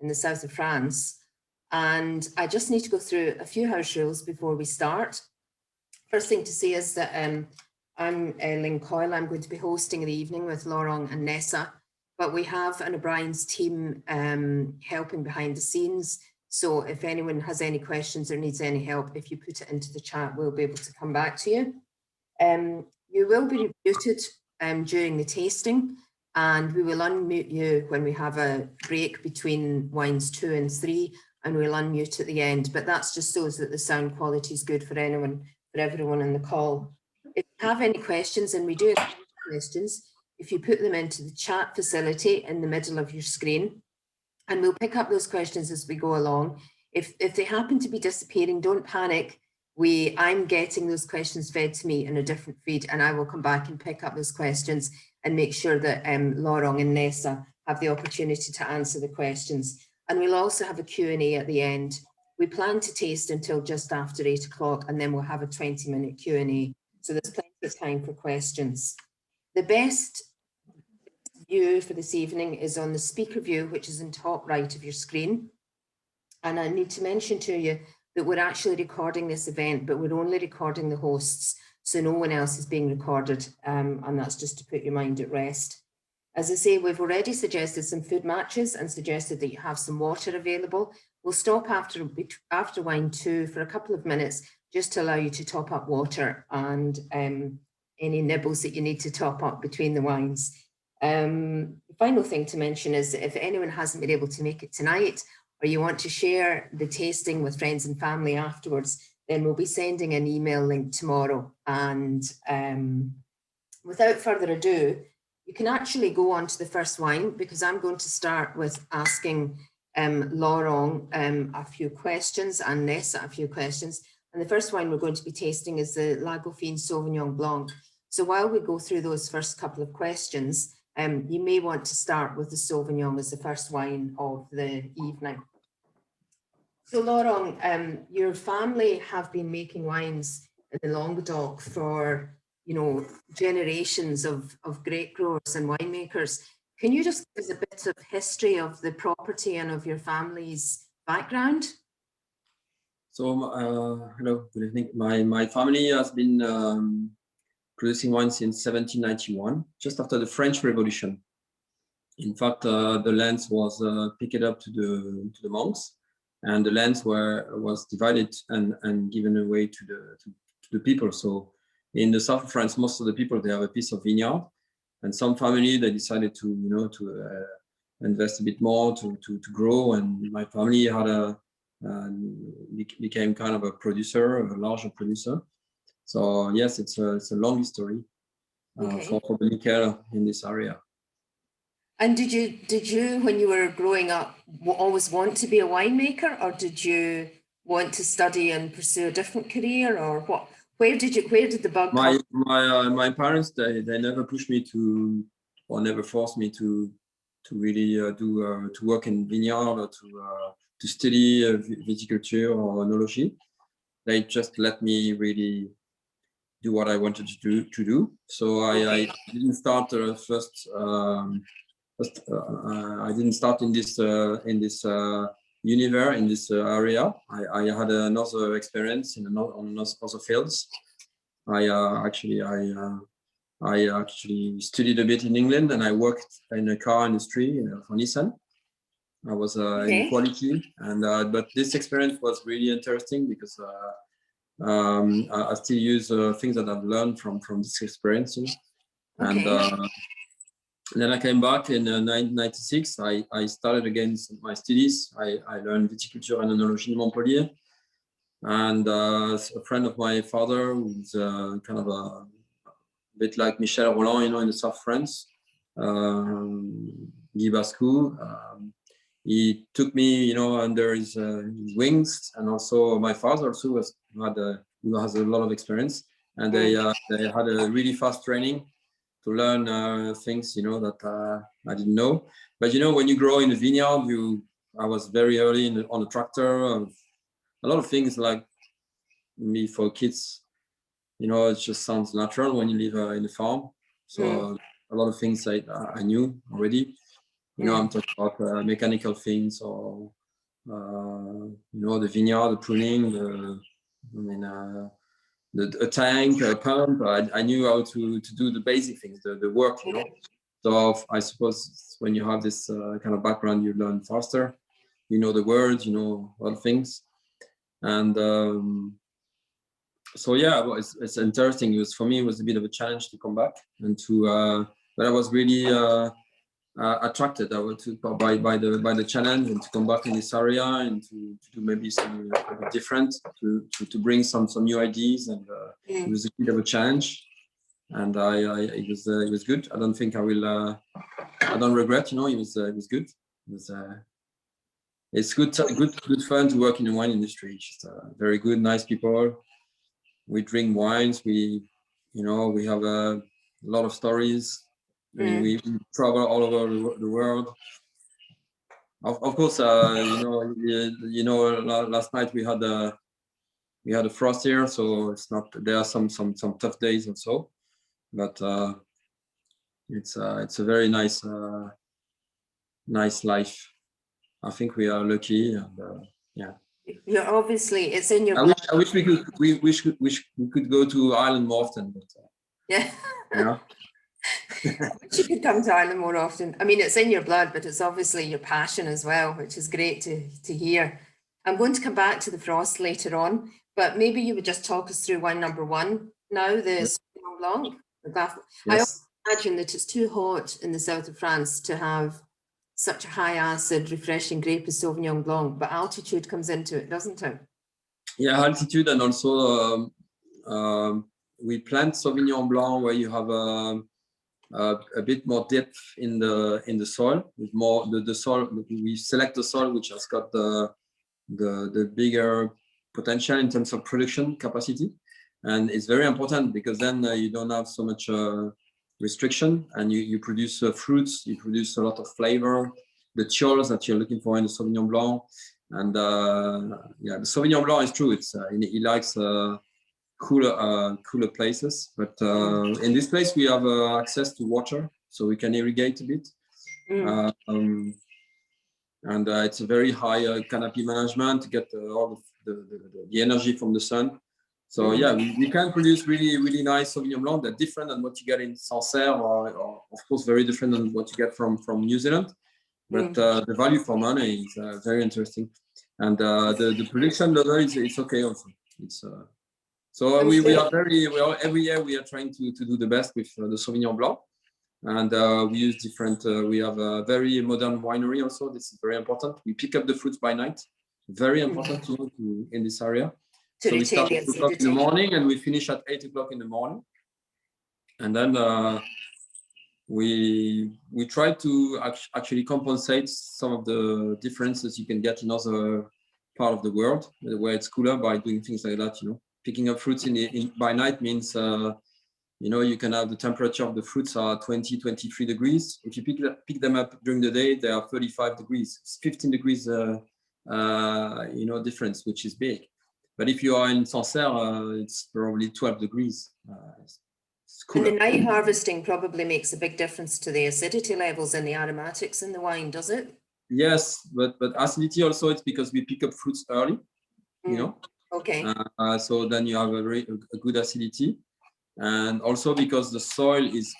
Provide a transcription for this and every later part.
in the south of France. And I just need to go through a few house rules before we start. First thing to say is that I'm Lynne Coyle. I'm going to be hosting the evening with Laurent and Neasa, but we have an O'Brien's team helping behind the scenes. So if anyone has any questions or needs any help, if you put it into the chat, we'll be able to come back to you. You will be muted during the tasting, and we will unmute you when we have a break between wines 2 and 3, and we'll unmute at the end. But that's just so that the sound quality is good for everyone on the call. If you have any questions, and we do have questions, if you put them into the chat facility in the middle of your screen, and we'll pick up those questions as we go along. If they happen to be disappearing, don't panic. I'm getting those questions fed to me in a different feed, and I will come back and pick up those questions and make sure that Laurent and Neasa have the opportunity to answer the questions. And we'll also have a Q&A at the end. We plan to taste until just after 8 o'clock, and then we'll have a 20-minute Q&A. So there's plenty of time for questions. The best view for this evening is on the speaker view, which is in top right of your screen. And I need to mention to you that we're actually recording this event, but we're only recording the hosts, so no one else is being recorded, and that's just to put your mind at rest. As I say, we've already suggested some food matches and suggested that you have some water available. We'll stop after wine 2 for a couple of minutes, just to allow you to top up water and any nibbles that you need to top up between the wines. The final thing to mention is if anyone hasn't been able to make it tonight, or you want to share the tasting with friends and family afterwards, then we'll be sending an email link tomorrow. And without further ado, you can actually go on to the first wine, because I'm going to start with asking Laurent a few questions and Neasa a few questions. And the first wine we're going to be tasting is the Languedoc Sauvignon Blanc. So while we go through those first couple of questions, you may want to start with the Sauvignon as the first wine of the evening. So Laurent, your family have been making wines in the Languedoc for, generations of grape growers and winemakers. Can you just give us a bit of history of the property and of your family's background? So, hello, good evening. My family has been producing wine since 1791, just after the French Revolution. In fact, the lands was picked up to the monks, and the lands was divided and given away to the people. So, in the south of France, most of the people, they have a piece of vineyard, and some family they decided to invest a bit more to grow. And my family had became kind of a producer, a larger producer. So yes, it's a long history for Miguel in this area. And did you when you were growing up always want to be a winemaker, or did you want to study and pursue a different career, or what? Where did the bug come? My parents they never pushed me to, or never forced me to really to work in vineyard or to study viticulture or enology. They just let me really do what I wanted to do. So I didn't start first. I didn't start in this universe, in this area. I had another experience on other fields. I actually studied a bit in England, and I worked in the car industry for Nissan. I was in quality, and but this experience was really interesting because I still use things that I've learned from these experiences. And then I came back in 1996. I started again my studies. I learned viticulture and enology in Montpellier. And a friend of my father, who's kind of a bit like Michel Roland, in the South France, Guy Bascou, he took me, under his wings. And also my father also who has a lot of experience. And they had a really fast training to learn things, that I didn't know. But, when you grow in a vineyard, I was very early on the tractor. A lot of things like me for kids, it just sounds natural when you live in a farm. So a lot of things I knew already. You know, I'm talking about mechanical things, or you know, the vineyard, the pruning, a tank, a pump. I knew how to do the basic things, the work, you know. So I suppose when you have this kind of background, you learn faster. You know the words, you know all things, and so yeah, well, it's interesting. It was, for me, it was a bit of a challenge to come back and to. But I was really attracted by the challenge, and to come back in this area and to do maybe something a bit different, to bring some new ideas, and it was a bit of a challenge, and it was good. I don't think I will. I don't regret. You know, it was good. It was. It's good fun to work in the wine industry. It's just very good, nice people. We drink wines. We have a lot of stories. We travel all over the world. Of course, last night we had a frost here, so it's not. There are some tough days and so, but it's a very nice life. I think we are lucky, and yeah. You're obviously, it's in your. I wish we could go to Ireland more often, but yeah. Yeah. You could come to Ireland more often. I mean, it's in your blood, but it's obviously your passion as well, which is great to hear. I'm going to come back to the frost later on, but maybe you would just talk us through wine number one now, the Sauvignon Blanc. Yes. I also imagine that it's too hot in the south of France to have such a high acid, refreshing grape as Sauvignon Blanc, but altitude comes into it, doesn't it? Yeah, altitude, and also we plant Sauvignon Blanc where you have a bit more depth in the soil. With more the soil, we select the soil which has got the bigger potential in terms of production capacity, and it's very important because then you don't have so much restriction, and you produce fruits, you produce a lot of flavor, the chioles that you're looking for in the Sauvignon Blanc. And yeah, the Sauvignon Blanc is true. It's he likes cooler places, but in this place we have access to water, so we can irrigate a bit. And it's a very high canopy management to get all the energy from the sun. So yeah, we can produce really nice Sauvignon Blanc. They're different than what you get in Sancerre, or of course very different than what you get from New Zealand. But the value for money is very interesting, and the production level is okay also. It's so we are every year we are trying to do the best with the Sauvignon Blanc, and we use different. We have a very modern winery also. This is very important. We pick up the fruits by night. Very important in this area. So we start at 2 o'clock in the morning and we finish at 8 o'clock in the morning, and then we try to actually compensate some of the differences you can get in other part of the world where it's cooler by doing things like that. You know, picking up fruits by night means you can have the temperature of the fruits are 20-23 degrees. If you pick them up during the day, they are 35 degrees. It's 15 degrees difference, which is big. But if you are in Sancerre, it's probably 12 degrees. And the night harvesting probably makes a big difference to the acidity levels and the aromatics in the wine, does it? Yes, but acidity also, it's because we pick up fruits early, you know. Okay. So then you have a good acidity, and also because the soil has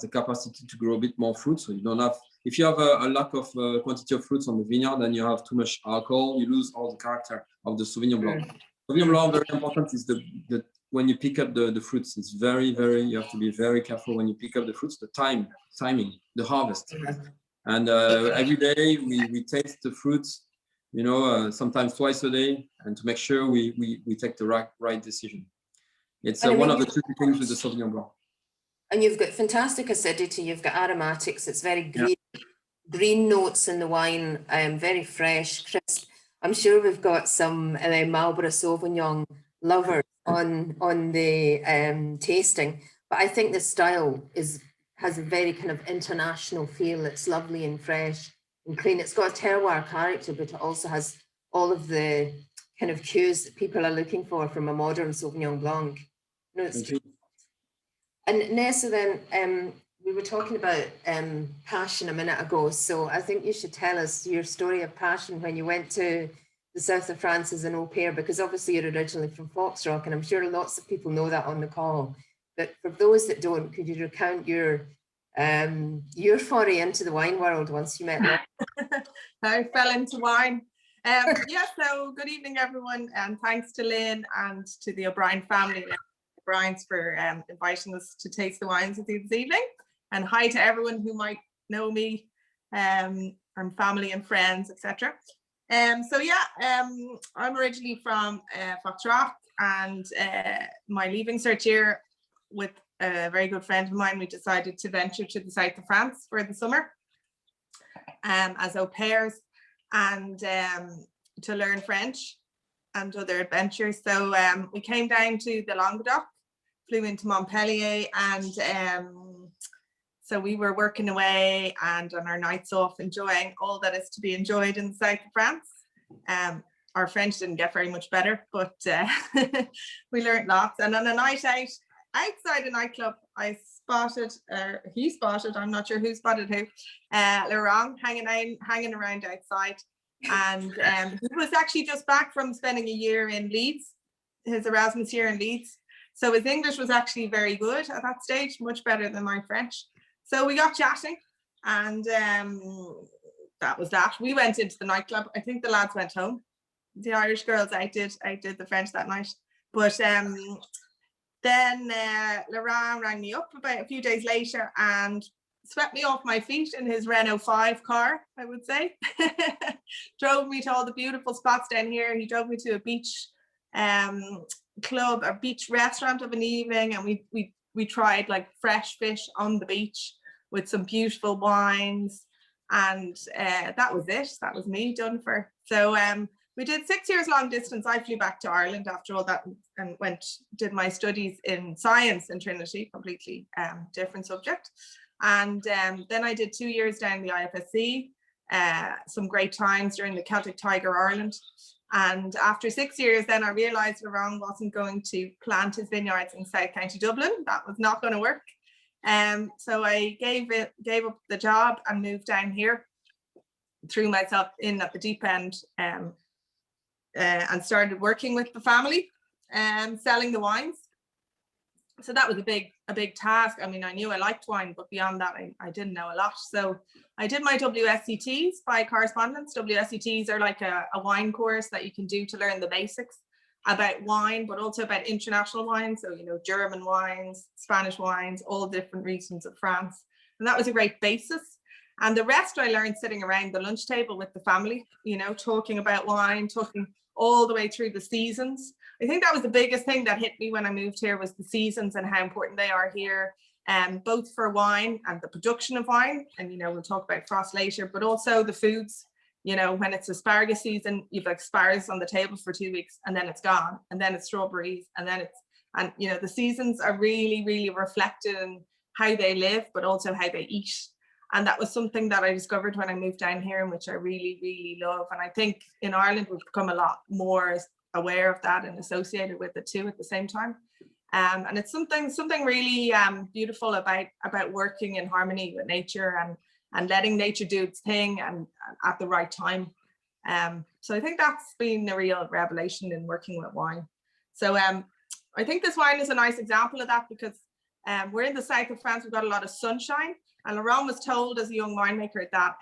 the capacity to grow a bit more fruit. So you don't have, if you have a lack of quantity of fruits on the vineyard, then you have too much alcohol. You lose all the character of the Sauvignon Blanc. Sauvignon Blanc, very important, is the when you pick up the fruits. It's very you have to be very careful when you pick up the fruits. The timing, the harvest, and every day we taste the fruits. Sometimes twice a day, and to make sure we take the right decision. It's one of the tricky things with the Sauvignon Blanc. And you've got fantastic acidity. You've got aromatics. It's very green notes in the wine. Very fresh, crisp. I'm sure we've got some Marlborough Sauvignon lovers on the tasting, but I think the style has a very kind of international feel. It's lovely and fresh and clean. It's got a terroir character, but it also has all of the kind of cues that people are looking for from a modern Sauvignon Blanc. And Neasa, then, we were talking about passion a minute ago, so I think you should tell us your story of passion when you went to the south of France as an au pair, because obviously you're originally from Foxrock, and I'm sure lots of people know that on the call. But for those that don't, could you recount your foray into the wine world once you met Laurent? I fell into wine. Yeah, so good evening, everyone, and thanks to Lynne and to the O'Brien family, O'Brien's, for inviting us to taste the wines with you this evening. And hi to everyone who might know me, and family and friends, etc. So yeah, I'm originally from Foxrock, and my leaving cert year with a very good friend of mine, we decided to venture to the south of France for the summer as au pairs, and to learn French and other adventures. So we came down to the Languedoc, flew into Montpellier, and so we were working away and on our nights off enjoying all that is to be enjoyed in the south of France. Our French didn't get very much better, but we learned lots. And on a night out outside a nightclub, I spotted, he spotted, I'm not sure who spotted who, Laurent hanging around outside. And he was actually just back from spending a year in Leeds, his Erasmus year in Leeds. So his English was actually very good at that stage, much better than my French. So we got chatting, and that was that. We went into the nightclub. I think the lads went home. The Irish girls outdid the French that night. But then Laurent rang me up about a few days later and swept me off my feet in his Renault 5 car, I would say. Drove me to all the beautiful spots down here. He drove me to a beach club, a beach restaurant of an evening, and we tried like fresh fish on the beach with some beautiful wines, and that was it. That was me done for. So we did 6 years long distance. I flew back to Ireland after all that and did my studies in science in Trinity, completely different subject. And then I did 2 years down the IFSC, some great times during the Celtic Tiger Ireland. And after 6 years, then I realized Laurent wasn't going to plant his vineyards in South County Dublin. That was not going to work. So I gave up the job and moved down here, threw myself in at the deep end, and started working with the family and selling the wines. So that was a big task. I mean, I knew I liked wine, but beyond that, I didn't know a lot. So I did my WSETs by correspondence. WSETs are like a wine course that you can do to learn the basics about wine, but also about international wines. So, you know, German wines, Spanish wines, all different regions of France. And that was a great basis. And the rest I learned sitting around the lunch table with the family, you know, talking about wine, talking all the way through the seasons. I think that was the biggest thing that hit me when I moved here, was the seasons and how important they are here, both for wine and the production of wine. And, you know, we'll talk about frost later, but also the foods. You know, when it's asparagus season, you've asparagus on the table for 2 weeks and then it's gone, and then it's strawberries, and then and you know, the seasons are really, really reflected in how they live, but also how they eat. And that was something that I discovered when I moved down here, and which I really, really love. And I think in Ireland, we've become a lot more aware of that and associated with it too at the same time. And it's something really beautiful about working in harmony with nature and letting nature do its thing and at the right time. So I think that's been a real revelation in working with wine. So I think this wine is a nice example of that, because we're in the south of France. We've got a lot of sunshine. And Laurent was told as a young winemaker that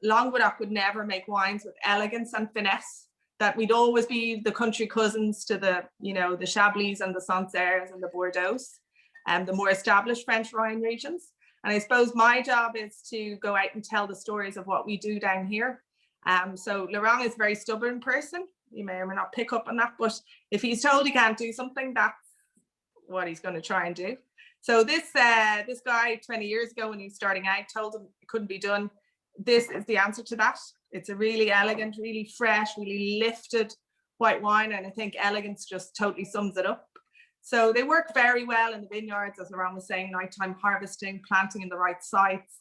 Languedoc would never make wines with elegance and finesse, that we'd always be the country cousins to the, you know, the Chablis and the Sancerres and the Bordeaux, and the more established French wine regions. And I suppose my job is to go out and tell the stories of what we do down here. So Laurent is a very stubborn person. You may or may not pick up on that, but if he's told he can't do something, that's what he's going to try and do. So this guy 20 years ago, when he was starting out, told him it couldn't be done. This is the answer to that. It's a really elegant, really fresh, really lifted white wine. And I think elegance just totally sums it up. So they work very well in the vineyards, as Laurent was saying, nighttime harvesting, planting in the right sites,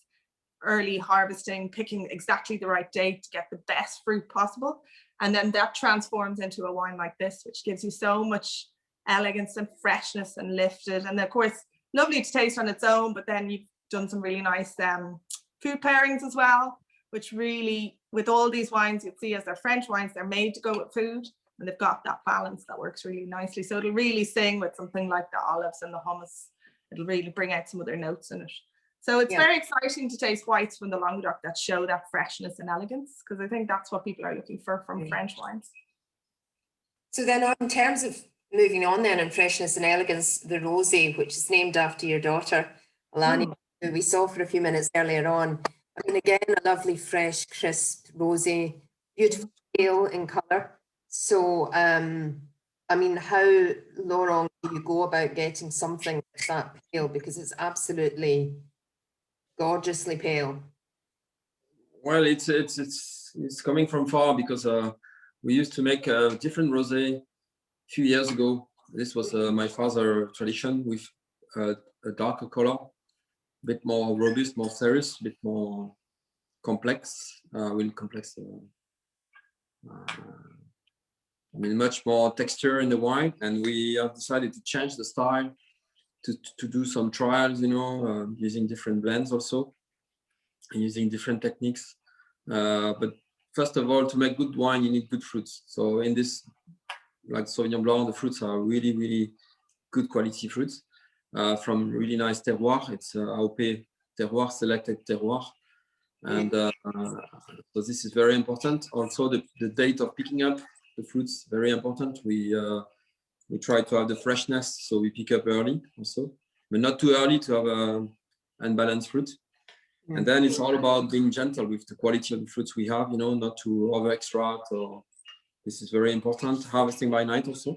early harvesting, picking exactly the right date to get the best fruit possible. And then that transforms into a wine like this, which gives you so much elegance and freshness and lifted. And of course, lovely to taste on its own, but then done some really nice food pairings as well, which really, with all these wines, you'd see as they're French wines, they're made to go with food, and they've got that balance that works really nicely. So it'll really sing with something like the olives and the hummus. It'll really bring out some of their notes in it. So it's very exciting to taste whites from the Languedoc that show that freshness and elegance, because I think that's what people are looking for from French wines. So then in terms of moving on then in freshness and elegance, the Rosé, which is named after your daughter, Alani, who we saw for a few minutes earlier on. I mean, again, a lovely, fresh, crisp rosé, beautiful pale in colour. So, I mean, how, Laurent, do you go about getting something that pale? Because it's absolutely gorgeously pale. Well, it's coming from far, because we used to make a different rosé a few years ago. This was my father's tradition, with a darker color, a bit more robust, more serious, a bit more complex, really complex. I mean, much more texture in the wine, and we have decided to change the style, to do some trials, you know, using different blends also, and using different techniques. But first of all, to make good wine, you need good fruits. So in this, like Sauvignon Blanc, the fruits are really, really good quality fruits from really nice terroir. It's AOP terroir, selected terroir. And so this is very important. Also, the date of picking up the fruits, very important. We try to have the freshness, so we pick up early also, but not too early to have unbalanced fruit. And then it's all about being gentle with the quality of the fruits we have, you know, not to over extract, or this is very important. Harvesting by night also.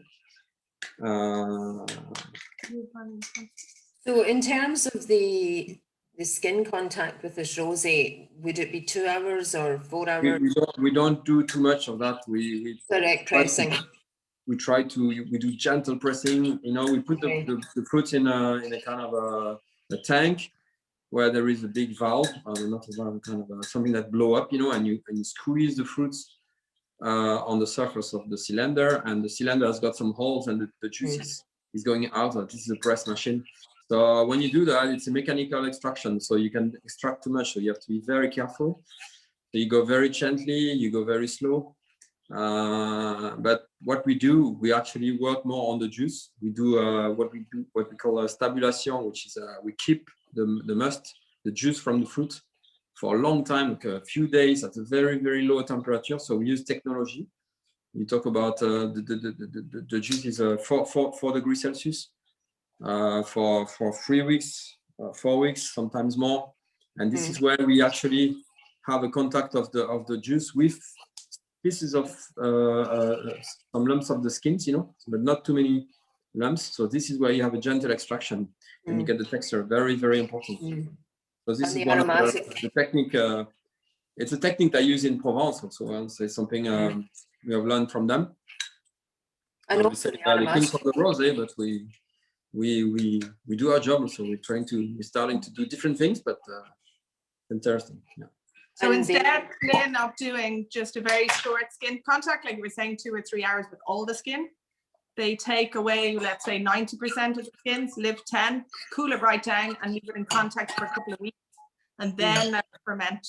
So in terms of the skin contact with this rosé, would it be 2 hours or 4 hours? We don't do too much of that. We direct pressing. We do gentle pressing. You know, we put the fruits in a kind of a tank where there is a big valve, not a valve, kind of something that blow up, you know, and you squeeze the fruits on the surface of the cylinder, and the cylinder has got some holes, and the juice is going out. This is a press machine. So when you do that, it's a mechanical extraction, so you can extract too much, so you have to be very careful. So you go very gently, you go very slow. But what we do, we actually work more on the juice. We do what we call a stabilization, which is we keep the juice from the fruit for a long time, like a few days at a very, very low temperature. So we use technology. You talk about the juice is 4 degrees Celsius for 3 weeks, 4 weeks, sometimes more. And this is where we actually have a contact of the juice with pieces of some lumps of the skins, you know, but not too many lumps. So this is where you have a gentle extraction, and you get the texture. Very, very important. So this is one of the technique. It's a technique I use in Provence also. So it's something we have learned from them. And also the king of the rosé, but we do our job. So we're starting to do different things, but interesting. Yeah. So instead, Lynne, of doing just a very short skin contact, like you were saying, 2 or 3 hours with all the skin, they take away, let's say, 90% of the skins, live 10, cool it right down, and leave it in contact for a couple of weeks, and then let it ferment.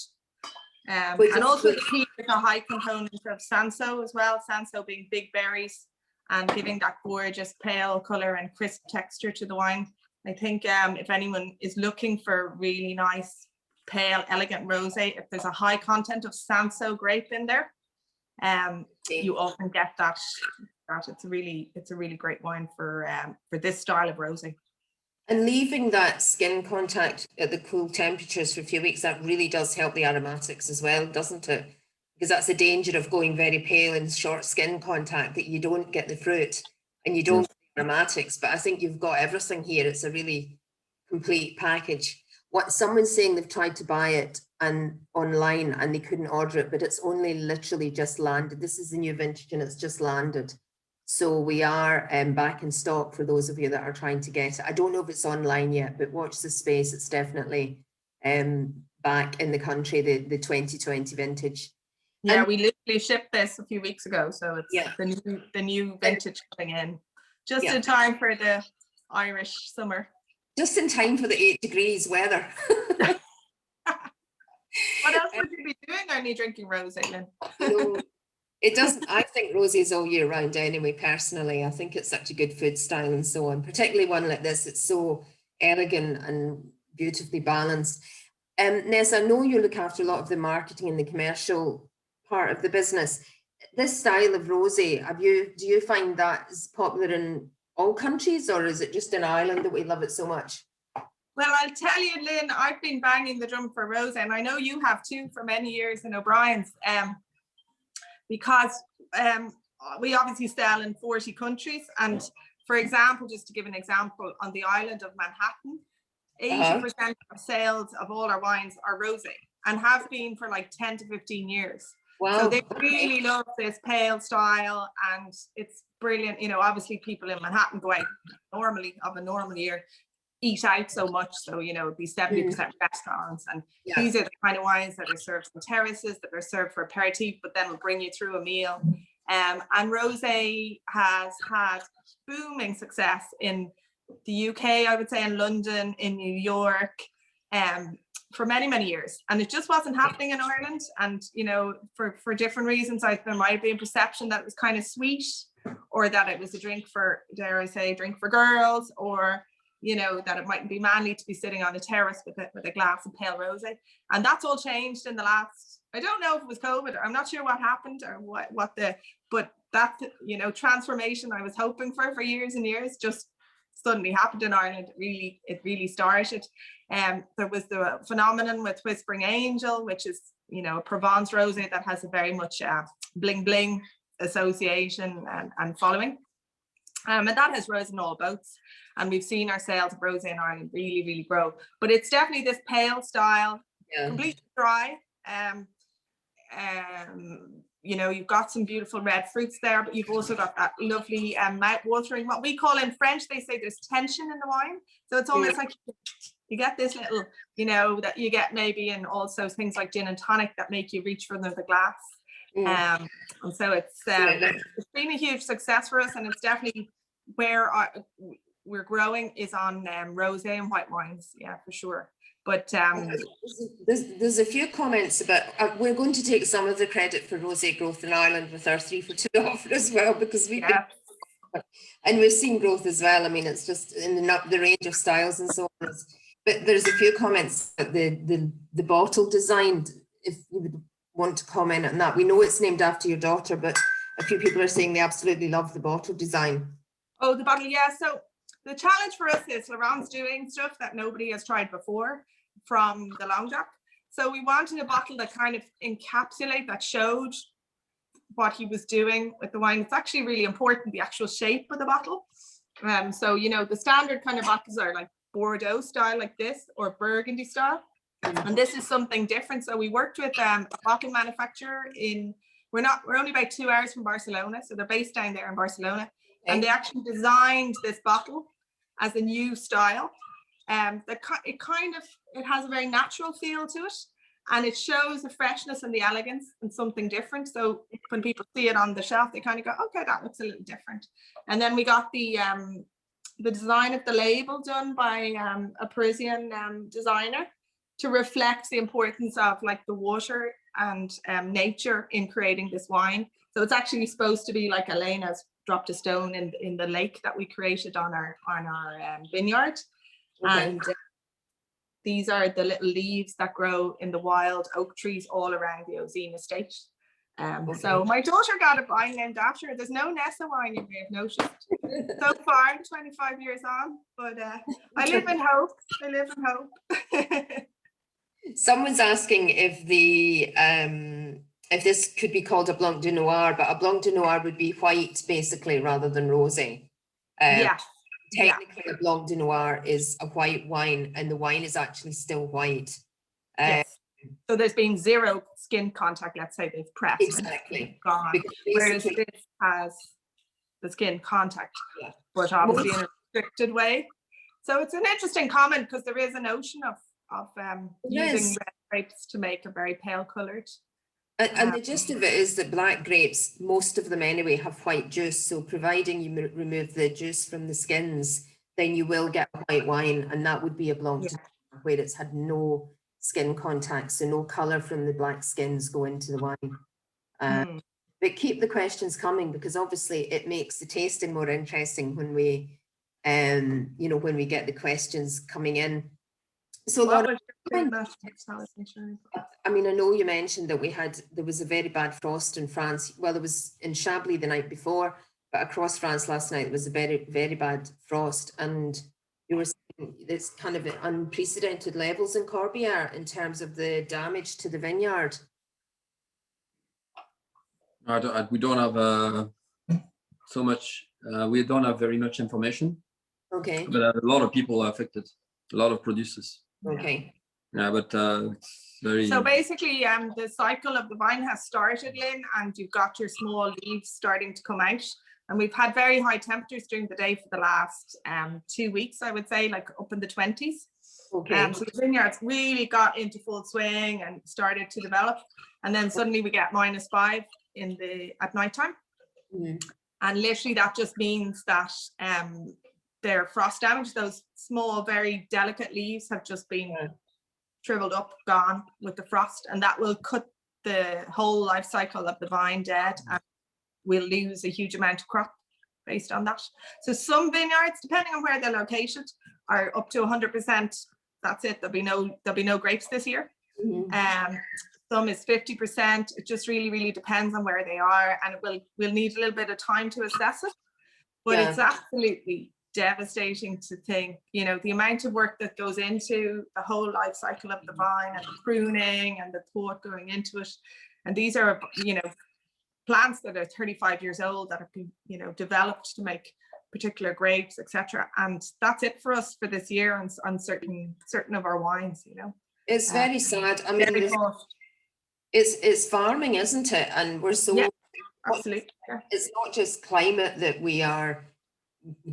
And also the key is a high component of Sanso as well, Sanso being big berries and giving that gorgeous pale color and crisp texture to the wine. I think if anyone is looking for really nice, pale, elegant rosé, if there's a high content of Sanso grape in there, you often get that. It's a really great wine for this style of rosé. And leaving that skin contact at the cool temperatures for a few weeks, that really does help the aromatics as well, doesn't it? Because that's the danger of going very pale in short skin contact, that you don't get the fruit and you don't get the aromatics. But I think you've got everything here. It's a really complete package. What someone's saying, they've tried to buy it and online and they couldn't order it, but it's only literally just landed. This is the new vintage and it's just landed. So we are back in stock for those of you that are trying to get it. I don't know if it's online yet, but watch the space. It's definitely back in the country, the 2020 vintage. Yeah, and we literally shipped this a few weeks ago. So it's the new vintage coming in just in time for the Irish summer. Just in time for the 8 degrees weather. What else would you be doing only drinking rosé, Lynne? No, it doesn't. I think rosé is all year round anyway, personally. I think it's such a good food style and so on, particularly one like this. It's so elegant and beautifully balanced. Ness, I know you look after a lot of the marketing and the commercial part of the business. This style of rosé, do you find that is popular in all countries, or is it just in Ireland that we love it so much? Well, I'll tell you, Lynne, I've been banging the drum for rosé, and I know you have too for many years in O'Brien's, because we obviously sell in 40 countries. And for example, just to give an example, on the island of Manhattan, 80% of sales of all our wines are rosé, and have been for like 10 to 15 years. Wow. So they really love this pale style, and it's brilliant. You know, obviously people in Manhattan go out normally of a normal year, eat out so much, so you know, it'd be 70% restaurants, and these are the kind of wines that are served on terraces, that are served for aperitif, but then will bring you through a meal. And rosé has had booming success in the UK, I would say, in London, in New York, for many years, and it just wasn't happening in Ireland. And you know, for different reasons, there might be a perception that it was kind of sweet, or that it was a drink for, dare I say, drink for girls, or you know, that it mightn't be manly to be sitting on a terrace with a glass of pale rosé. And that's all changed in the last, I don't know if it was COVID, I'm not sure what happened, or but that, you know, transformation I was hoping for years and years just suddenly happened in Ireland. It really started. There was the phenomenon with Whispering Angel, which is, you know, a Provence rosé that has a very much bling bling association and following. And that has risen all boats, and we've seen our sales of rosé in Ireland really grow. But it's definitely this pale style, completely dry. You know, you've got some beautiful red fruits there, but you've also got that lovely mouth-watering, what we call in French, they say there's tension in the wine. So it's almost like you get this little, you know, that you get maybe in also things like gin and tonic that make you reach for another glass. And so it's been a huge success for us, and it's definitely where we're growing is on rosé and white wines, for sure. But there's a few comments about we're going to take some of the credit for rosé growth in Ireland with our 3 for 2 offer as well, because we've and we've seen growth as well. I mean, it's just in the range of styles and so on. But there's a few comments about the bottle design, if you would want to comment on that. We know it's named after your daughter, but a few people are saying they absolutely love the bottle design. Oh, the bottle, so the challenge for us is Laurent's doing stuff that nobody has tried before from the Languedoc. So we wanted a bottle that kind of encapsulate, that showed what he was doing with the wine. It's actually really important, the actual shape of the bottle. So, you know, the standard kind of bottles are like Bordeaux style like this, or Burgundy style. And this is something different. So we worked with a bottle manufacturer we're only about 2 hours from Barcelona. So they're based down there in Barcelona. And they actually designed this bottle as a new style. It has a very natural feel to it, and it shows the freshness and the elegance and something different. So when people see it on the shelf, they kind of go, okay, that looks a little different. And then we got the design of the label done by a Parisian designer to reflect the importance of like the water and nature in creating this wine. So it's actually supposed to be like Elena's dropped a stone in the lake that we created on our vineyard. And these are the little leaves that grow in the wild oak trees all around the Ozine estate. So my daughter got a wine named after her. There's no Neasa wine, you may have noticed so far, 25 years on, but I live in hope. Someone's asking if if this could be called a Blanc de Noir, but a Blanc de Noir would be white basically rather than rosé. Technically, a Blanc de Noir is a white wine, and the wine is actually still white. Yes. So there's been zero skin contact, let's say they've pressed. Exactly. Gone. Whereas this has the skin contact, but obviously in a restricted way. So it's an interesting comment, because there is a notion of using red grapes to make a very pale coloured. And the gist of it is that black grapes, most of them anyway, have white juice. So providing you remove the juice from the skins, then you will get a white wine, and that would be a Blanc de Noir, where it's had no skin contact, so no colour from the black skins go into the wine. But keep the questions coming, because obviously it makes the tasting more interesting when we, you know, when we get the questions coming in. So Laura, I mean, I know you mentioned that there was a very bad frost in France. Well, there was in Chablis the night before, but across France last night, there was a very, very bad frost. And you were saying there's kind of unprecedented levels in Corbière in terms of the damage to the vineyard. We don't have so much. We don't have very much information. Okay. But a lot of people are affected. A lot of producers. Okay. Yeah, but it's very. So basically, the cycle of the vine has started, Lynn, and you've got your small leaves starting to come out. And we've had very high temperatures during the day for the last 2 weeks, I would say, like up in the 20s. Okay. So the vineyards really got into full swing and started to develop. And then suddenly we get -5 at nighttime. And literally that just means that their frost damage, those small, very delicate leaves have just been shriveled up, gone with the frost, and that will cut the whole life cycle of the vine dead, and we'll lose a huge amount of crop based on that. So some vineyards, depending on where they're located, are up to 100%. That's it. There'll be no grapes this year. Some is 50%. It just really, really depends on where they are, and we'll need a little bit of time to assess it. But it's absolutely devastating to think, you know, the amount of work that goes into the whole life cycle of the vine, and the pruning and the thought going into it. And these are, you know, plants that are 35 years old that have been, you know, developed to make particular grapes, etc. And that's it for us for this year on certain of our wines, you know. It's very sad. I mean, it's farming, isn't it? And we're so absolutely. It's not just climate that we are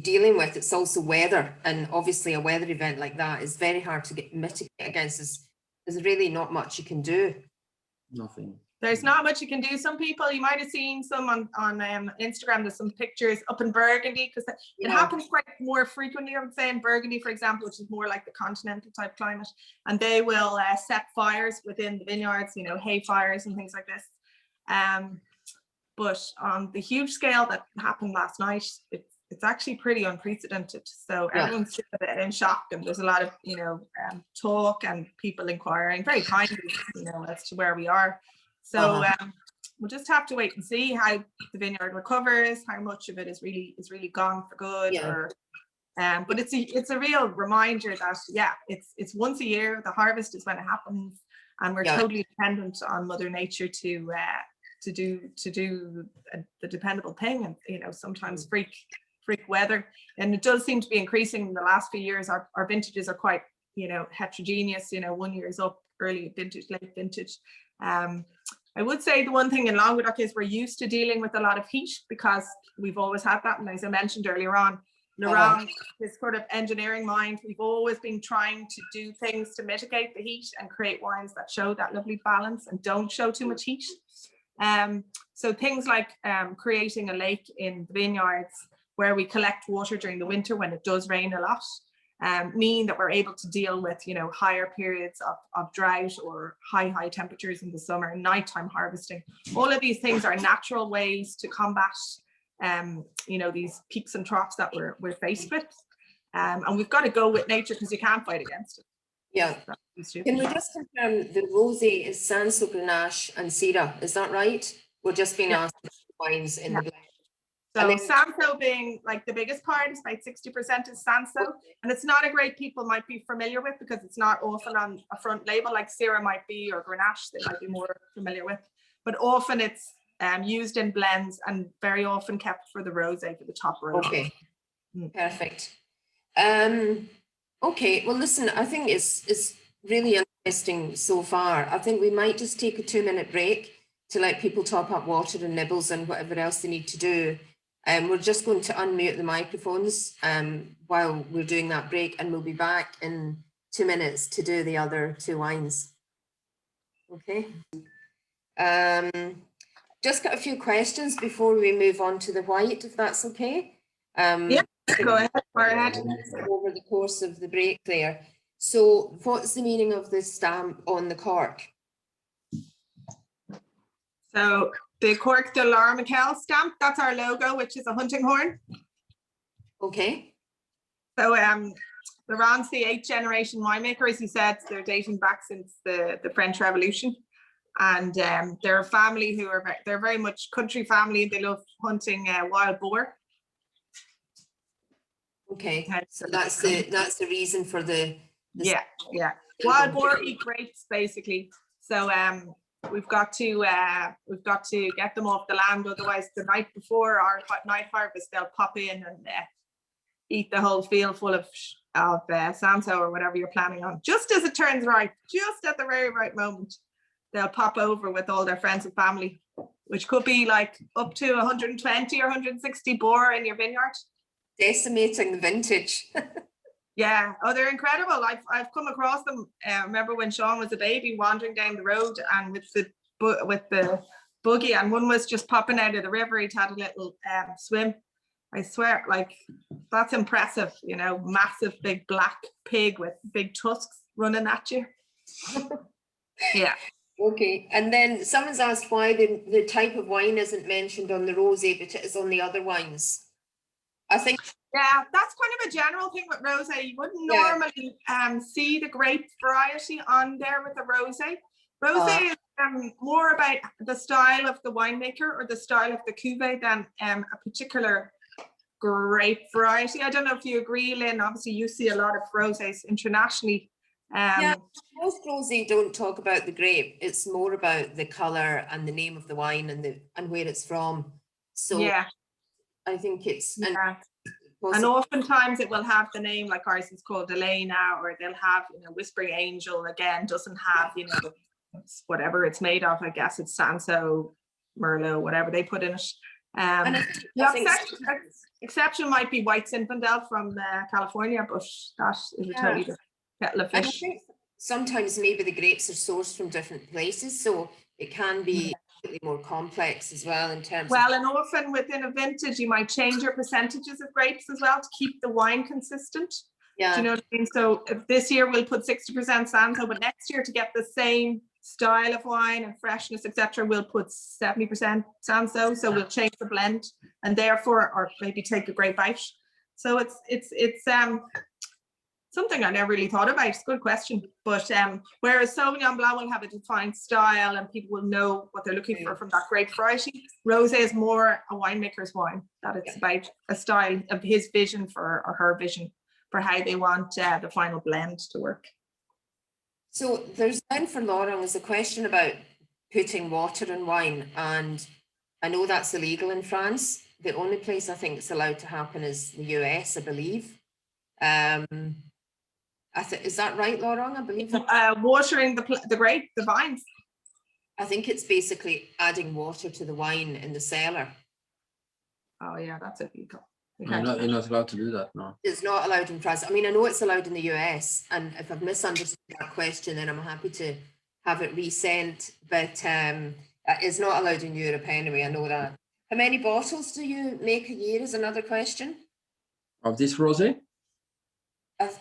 dealing with, it's also weather, and obviously a weather event like that is very hard to mitigate against. There's really not much you can do. Nothing. There's not much you can do. Some people, you might have seen some on Instagram, there's some pictures up in Burgundy, because it happens quite more frequently, I would say, in Burgundy, for example, which is more like the continental type climate, and they will set fires within the vineyards, you know, hay fires and things like this. But on the huge scale that happened last night, it's actually pretty unprecedented. So everyone's a bit in shock, and there's a lot of, you know, talk and people inquiring very kindly, you know, as to where we are. So we'll just have to wait and see how the vineyard recovers, how much of it is really gone for good. But it's a real reminder that it's once a year. The harvest is when it happens, and we're totally dependent on Mother Nature to do the dependable thing, and, you know, sometimes freak weather. And it does seem to be increasing in the last few years. Our vintages are quite, you know, heterogeneous. You know, 1 year is up, early vintage, late vintage. I would say the one thing in Languedoc is we're used to dealing with a lot of heat, because we've always had that. And as I mentioned earlier on, Laurent, his sort of engineering mind, we've always been trying to do things to mitigate the heat and create wines that show that lovely balance and don't show too much heat. So things like creating a lake in the vineyards where we collect water during the winter when it does rain a lot, mean that we're able to deal with, you know, higher periods of drought or high temperatures in the summer, nighttime harvesting. All of these things are natural ways to combat, you know, these peaks and troughs that we're faced with. And we've got to go with nature, because you can't fight against it. Yeah. Can we just confirm the Rosé is Sanso, Grenache and Syrah? Is that right? We're just being asked wines in the blend. So Sanso being like the biggest part, is about 60% is Sanso, and it's not a grape people might be familiar with, because it's not often on a front label like Syrah might be, or Grenache they might be more familiar with, but often it's used in blends, and very often kept for the rosé, for the top rosé. Okay, perfect. Okay, well listen, I think it's really interesting so far. I think we might just take a 2-minute break to let people top up water and nibbles and whatever else they need to do. We're just going to unmute the microphones while we're doing that break, and we'll be back in 2 minutes to do the other 2 wines. Okay. Just got a few questions before we move on to the white, if that's okay. Go ahead, fire ahead. over the course of the break there. So what's the meaning of the stamp on the cork? So the Cork de Laurent Miquel stamp, that's our logo, which is a hunting horn. Okay. So Laurent's the 8th generation winemaker, as he said. They're dating back since the French Revolution. And they're a family who are, they're very much country family. They love hunting wild boar. Okay, so that's the reason for the yeah. Wild boar eat grapes, basically. So we've got to get them off the land, otherwise the night before our night harvest they'll pop in and eat the whole field full of Sanso or whatever you're planning on. Just as it turns right, just at the very right moment, they'll pop over with all their friends and family, which could be like up to 120 or 160 boar in your vineyard. Decimating the vintage. Yeah, oh, they're incredible. I've come across them. I remember when Sean was a baby wandering down the road and with the buggy, and one was just popping out of the river. He'd had a little swim. I swear, like, that's impressive, you know, massive big black pig with big tusks running at you. Yeah. Okay, and then someone's asked why the type of wine isn't mentioned on the rosé, but it is on the other wines. I think. Yeah, that's kind of a general thing with rosé. You wouldn't normally see the grape variety on there with the rosé. Rosé is more about the style of the winemaker or the style of the cuvee than a particular grape variety. I don't know if you agree, Lynne. Obviously, you see a lot of rosés internationally. Yeah, most rosé don't talk about the grape. It's more about the color and the name of the wine and where it's from. So yeah, I think it's and oftentimes it will have the name, like ours is called Elena, or they'll have, you know, Whispering Angel again doesn't have, you know, whatever it's made of. I guess it's Sanso, Merlot, whatever they put in it. The exception might be White Zinfandel from California, but that is a totally different kettle of fish. I think sometimes maybe the grapes are sourced from different places, so it can be more complex as well in terms of, and often within a vintage you might change your percentages of grapes as well to keep the wine consistent. Do you know what I mean? So if this year we'll put 60% Sanso, but next year to get the same style of wine and freshness, etc., we'll put 70% Sanso. So we'll change the blend and therefore, or maybe take a grape out. So it's something I never really thought about. It's a good question. But whereas Sauvignon Blanc will have a defined style and people will know what they're looking for from that grape variety, Rosé is more a winemaker's wine, that it's about a style of his vision for, or her vision for how they want the final blend to work. So there's then for Laurent is a question about putting water in wine, and I know that's illegal in France. The only place I think it's allowed to happen is the US, I believe. Is that right, Laurent? I believe watering the grape, the vines. I think it's basically adding water to the wine in the cellar. Oh yeah, that's illegal. You're not allowed to do that, no. It's not allowed in France. I mean, I know it's allowed in the US, and if I've misunderstood that question, then I'm happy to have it resent, but it's not allowed in Europe anyway, I know that. How many bottles do you make a year is another question. Of this rosé?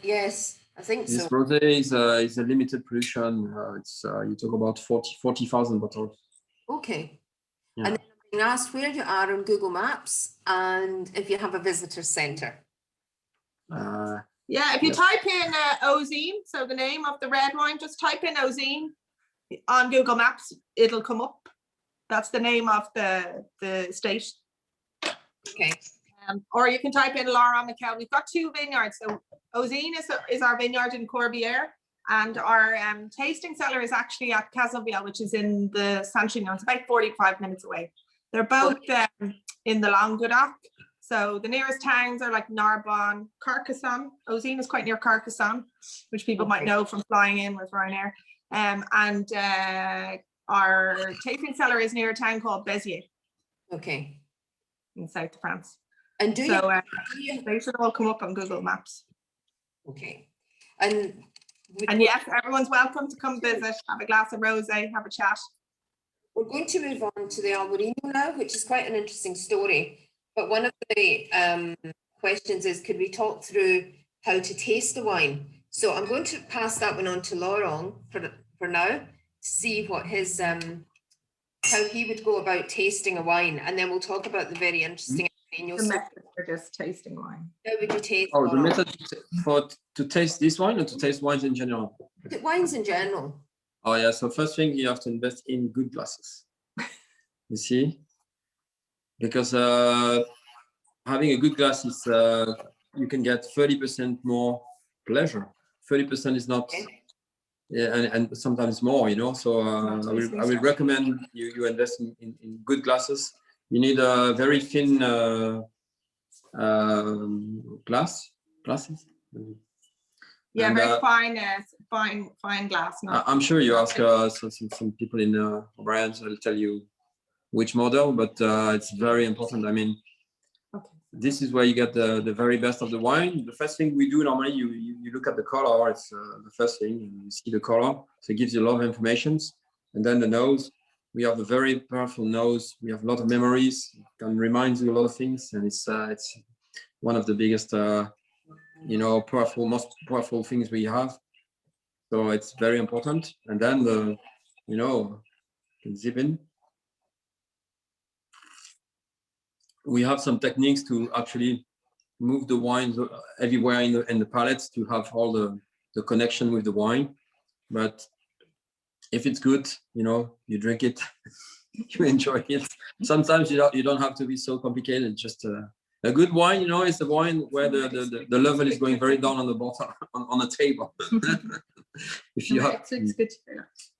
Yes, I think this so. This rosé is a limited production. It's you talk about 40,000 bottles. Okay. Yeah. And then I'm being asked where you are on Google Maps and if you have a visitor centre. Yeah, if you type in Ozine, so the name of the red wine, just type in Ozine on Google Maps, it'll come up. That's the name of the state. Okay. Or you can type in Laurent Miquel. We've got 2 vineyards. So Ozine is our vineyard in Corbière, and our tasting cellar is actually at Cazenville, which is in the Saint-Chinion. It's about 45 minutes away. They're both in the Languedoc. So the nearest towns are like Narbonne, Carcassonne. Ozine is quite near Carcassonne, which people might know from flying in with Ryanair. And our tasting cellar is near a town called Béziers. Okay. In south of France. And they should all come up on Google Maps. Okay. And yes, everyone's welcome to come visit, have a glass of rosé, have a chat. We're going to move on to the Albariño now, which is quite an interesting story. But one of the questions is, could we talk through how to taste the wine? So I'm going to pass that one on to Laurent for now, to see what his how he would go about tasting a wine, and then we'll talk about the very interesting The method for just tasting wine. How would you taste? Oh, the method to taste this wine or to taste wines in general? Wines in general. Oh yeah, so first thing, you have to invest in good glasses. You see, because having a good glass is you can get 30% more pleasure. 30% is not, yeah, and sometimes more, you know. So I will recommend you invest in good glasses. You need a very thin glasses. Yeah, and, very fine glass. I'm sure you ask some people in brands, I'll tell you which model, but it's very important. I mean, this is where you get the very best of the wine. The first thing we do normally, you look at the color. It's the first thing, you see the color, so it gives you a lot of information. And then the nose. We have a very powerful nose. We have a lot of memories. It can remind you a lot of things, and it's one of the biggest, most powerful things we have. So it's very important. And then can zip in. We have some techniques to actually move the wine everywhere in the palettes to have all the connection with the wine. But if it's good, you drink it, you enjoy it. Sometimes you don't have to be so complicated. Just a good wine, is the wine where the level is going very down on the bottom on the table. If you have, it's good.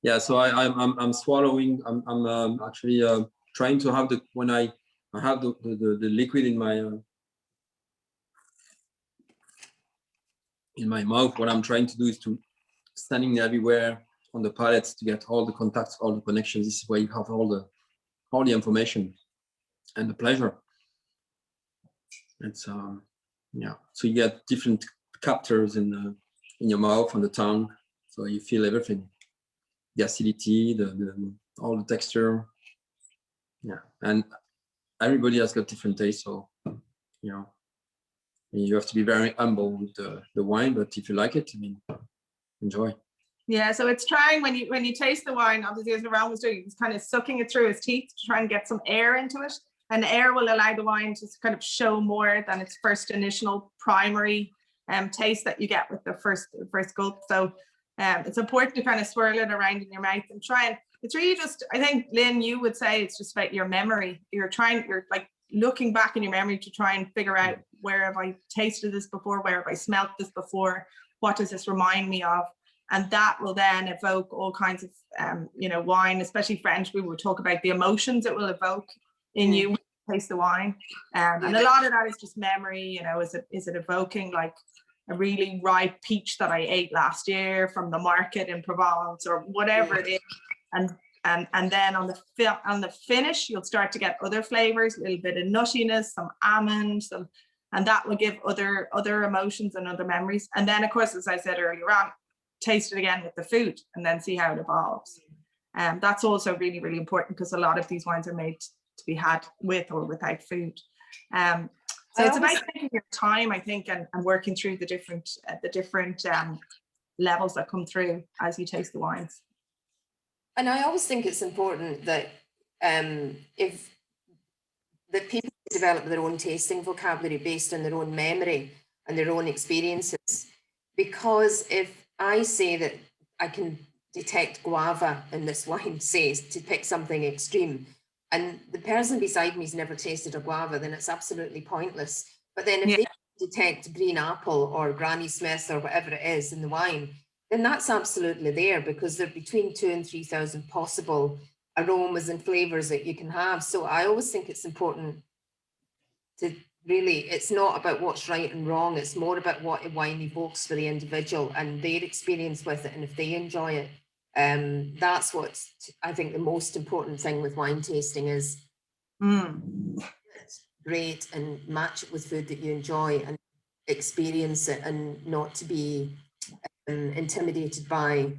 Yeah. So I'm swallowing. I'm actually trying to have when I have the liquid in my mouth. What I'm trying to do is to standing everywhere on the palettes to get all the contacts, all the connections. This is where you have all the information and the pleasure. It's so you get different captors in your mouth, on the tongue, so you feel everything, the acidity, all the texture. Yeah, and everybody has got different tastes, so you have to be very humble with the wine, but if you like it, enjoy. Yeah, so it's trying when you taste the wine, obviously as Laurent was doing, he's kind of sucking it through his teeth to try and get some air into it. And air will allow the wine to kind of show more than its first initial primary taste that you get with the first gulp. So it's important to kind of swirl it around in your mouth and try and, it's really just, I think, Lynne, you would say it's just about your memory. You're like looking back in your memory to try and figure out, where have I tasted this before? Where have I smelt this before? What does this remind me of? And that will then evoke all kinds of, wine, especially French. We will talk about the emotions it will evoke in you when you taste the wine. And a lot of that is just memory. Is it evoking like a really ripe peach that I ate last year from the market in Provence or whatever it is. And then on the finish, you'll start to get other flavors, a little bit of nuttiness, some almond, and that will give other emotions and other memories. And then, of course, as I said earlier on, taste it again with the food and then see how it evolves. That's also really, really important because a lot of these wines are made to be had with or without food. So it's about taking your time, I think, and working through the different levels that come through as you taste the wines. And I always think it's important that if the people develop their own tasting vocabulary based on their own memory and their own experiences, because if I say that I can detect guava in this wine, say, to pick something extreme, and the person beside me has never tasted a guava, then it's absolutely pointless. But then if they detect green apple or Granny Smith or whatever it is in the wine, then that's absolutely there, because there are between 2,000 and 3,000 possible aromas and flavors that you can have. So I always think it's important to really, it's not about what's right and wrong. It's more about what a wine evokes for the individual and their experience with it. And if they enjoy it, that's what's, I think, the most important thing with wine tasting is it's great and match it with food that you enjoy and experience it, and not to be intimidated by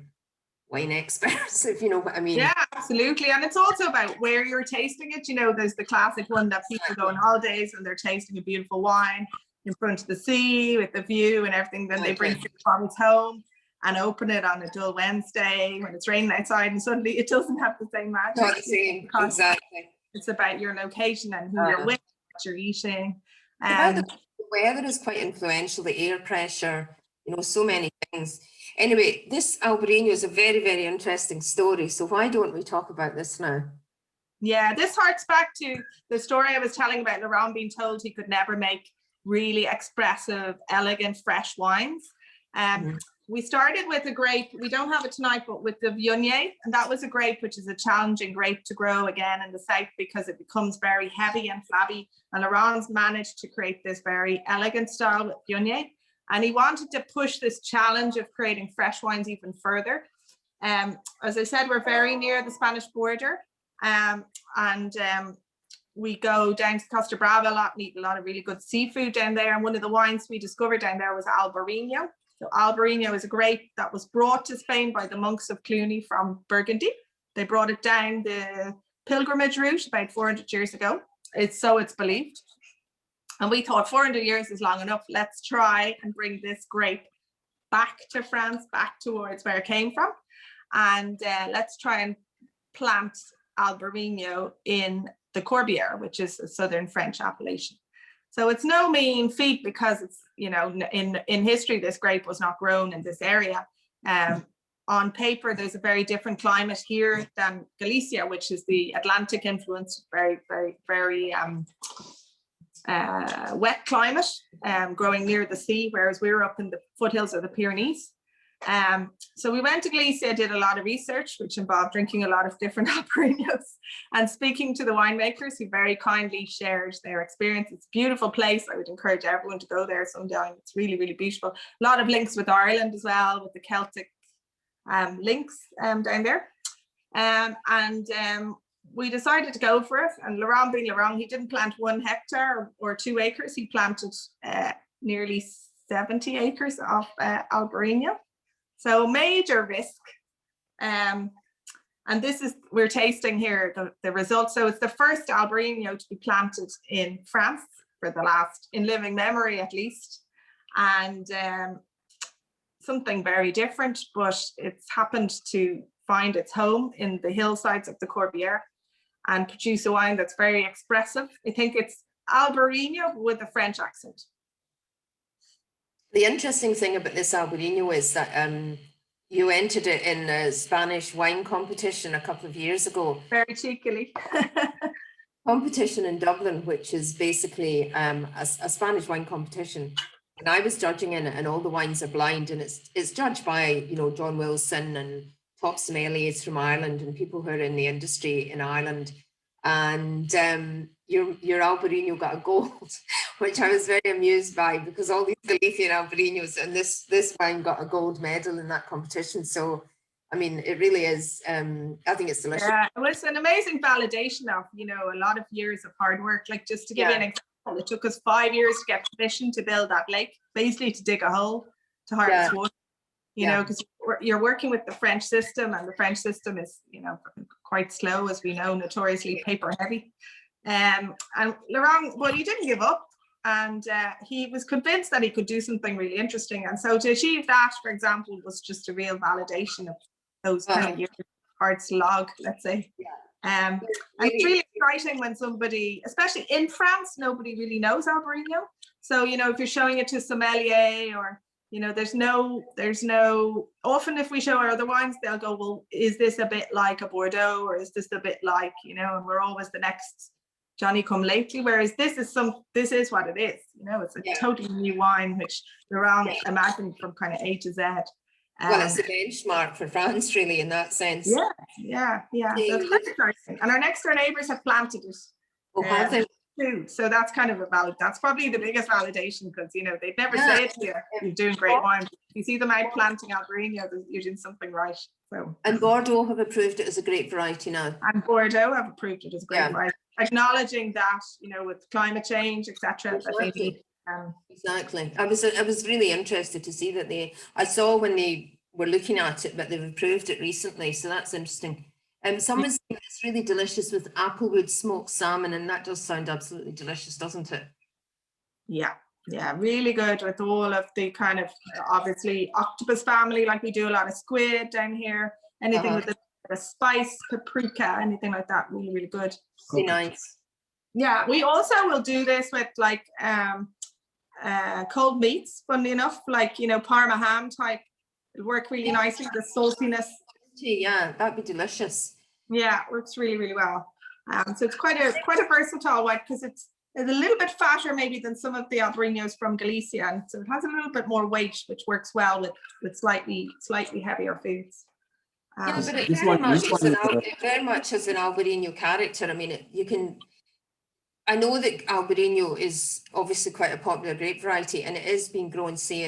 wine experts, if you know what I mean. Yeah, absolutely. And it's also about where you're tasting it. There's the classic one that people go on holidays and they're tasting a beautiful wine in front of the sea with the view and everything. Then they bring 6 bottles home and open it on a dull Wednesday when it's raining outside, and suddenly it doesn't have the same magic. Not the same, exactly. It's about your location and who you're with, what you're eating. The weather is quite influential, the air pressure, you know, so many things. Anyway, this Albariño is a very, very interesting story. So why don't we talk about this now? Yeah, this harks back to the story I was telling about Laurent being told he could never make really expressive, elegant, fresh wines. We started with a grape, we don't have it tonight, but with the Viognier, and that was a grape which is a challenging grape to grow again in the south because it becomes very heavy and flabby. And Laurent's managed to create this very elegant style with Viognier. And he wanted to push this challenge of creating fresh wines even further. As I said, we're very near the Spanish border. We go down to Costa Brava a lot and eat a lot of really good seafood down there. And one of the wines we discovered down there was Albariño. So Albariño is a grape that was brought to Spain by the monks of Cluny from Burgundy. They brought it down the pilgrimage route about 400 years ago. It's believed. And we thought 400 years is long enough. Let's try and bring this grape back to France, back towards where it came from. And let's try and plant Albariño in the Corbière, which is a southern French appellation. So it's no mean feat because it's, you know, in history, this grape was not grown in this area. On paper, there's a very different climate here than Galicia, which is the Atlantic influenced, very, very, very wet climate, growing near the sea, whereas we were up in the foothills of the Pyrenees. So we went to Galicia, did a lot of research, which involved drinking a lot of different Albariños and speaking to the winemakers who very kindly shared their experience. It's a beautiful place. I would encourage everyone to go there sometime. It's really, really beautiful. A lot of links with Ireland as well, with the Celtic links down there. We decided to go for it. And Laurent being Laurent, he didn't plant 1 hectare or 2 acres. He planted nearly 70 acres of Albariño. So major risk. And this is, we're tasting here the results. So it's the first Albariño to be planted in France for the last, in living memory at least. And something very different, but it's happened to find its home in the hillsides of the Corbière and produce a wine that's very expressive. I think it's Albariño with a French accent. The interesting thing about this Albariño is that you entered it in a Spanish wine competition a couple of years ago. Very cheekily. Competition in Dublin, which is basically a Spanish wine competition. And I was judging in it, and all the wines are blind, and it's judged by, you know, John Wilson and top sommeliers from Ireland and people who are in the industry in Ireland. And your Albariño got a gold, which I was very amused by, because all these Galician Albariños, and this wine got a gold medal in that competition. So, I mean, it really is, I think it's delicious. Yeah, it was an amazing validation of, you know, a lot of years of hard work. Like, just to give you an example, it took us 5 years to get permission to build that lake, basically to dig a hole to harvest water. You know, because you're working with the French system, and the French system is, you know, quite slow, as we know, notoriously paper heavy. And Laurent, well, he didn't give up, and he was convinced that he could do something really interesting. And so to achieve that, for example, was just a real validation of those kind of years of hard slog, let's say. And it's really exciting when somebody, especially in France, nobody really knows Albariño. So, you know, if you're showing it to a sommelier, or, you know, there's no, often if we show our other wines, they'll go, well, is this a bit like a Bordeaux, or is this a bit like, you know, and we're always the next Johnny come lately, whereas this is what it is, you know, it's a totally new wine, which Laurent imagined from kind of A to Z. Well, it's a benchmark for France, really, in that sense. Yeah. So it's quite exciting. And our next door neighbours have planted it. Oh, have they? Too. So that's kind of that's probably the biggest validation, because, you know, they'd never say it to you, you're doing great wine. You see them out planting Albariño, you're doing something right. So. And Bordeaux have approved it as a great variety now. And Bordeaux have approved it as a great variety, acknowledging that, you know, with climate change, etc. Exactly. I was really interested to see that I saw when they were looking at it, but they've approved it recently, so that's interesting. Someone's saying it's really delicious with applewood smoked salmon, and that does sound absolutely delicious, doesn't it? Yeah, Yeah, really good with all of the kind of obviously octopus family, like we do a lot of squid down here, anything with a spice, paprika, anything like that, really, really good. Be nice. Yeah, we also will do this with like cold meats, funnily enough, like, you know, Parma ham type. It'll work really nicely, the saltiness. Yeah, that'd be delicious. Yeah, works really, really well. So it's quite a versatile wine because it's a little bit fatter maybe than some of the Albariños from Galicia, and so it has a little bit more weight, which works well with slightly heavier foods. Yeah, but it This very one- much this is one an is, it very much has an Albariño character. I mean, I know that Albariño is obviously quite a popular grape variety, and it is being grown, say,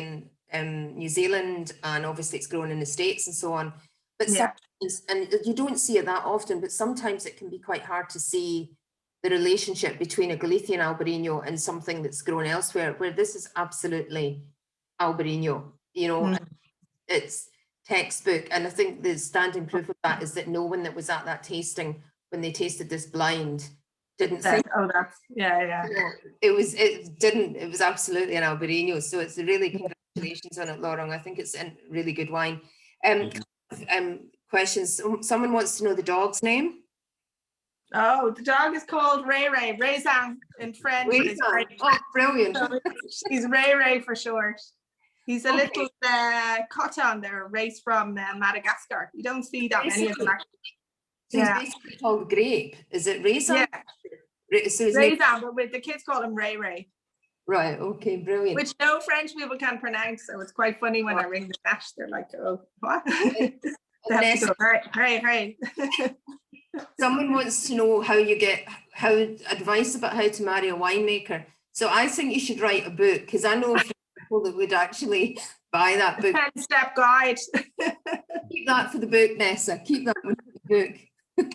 in New Zealand, and obviously it's grown in the States and so on. But sometimes, and you don't see it that often, but sometimes it can be quite hard to see the relationship between a Galician Albariño and something that's grown elsewhere, where this is absolutely Albariño, you know, it's textbook. And I think the standing proof of that is that no one that was at that tasting, when they tasted this blind, didn't think, oh, that's, yeah. you know, it was absolutely an Albariño. So it's really congratulations on it, Laurent. I think it's a really good wine. Questions. Someone wants to know the dog's name. Oh, the dog is called Ray Ray, Raisin in French. Raisin. Oh, brilliant. So he's Ray Ray for short. He's a little coton there, raised from Madagascar. You don't see that many of them actually. So he's basically called grape. Is it raisin? Yeah. So Raisin, but the kids call him Ray Ray. Right, okay, brilliant. Which no French people can pronounce, so it's quite funny when I ring the dash, they're like, oh, what? They have to go, Ray. Someone wants to know advice about how to marry a winemaker. So I think you should write a book, because I know people that would actually buy that book. 10-step guide. Keep that for the book, Neasa. Keep that for the book. So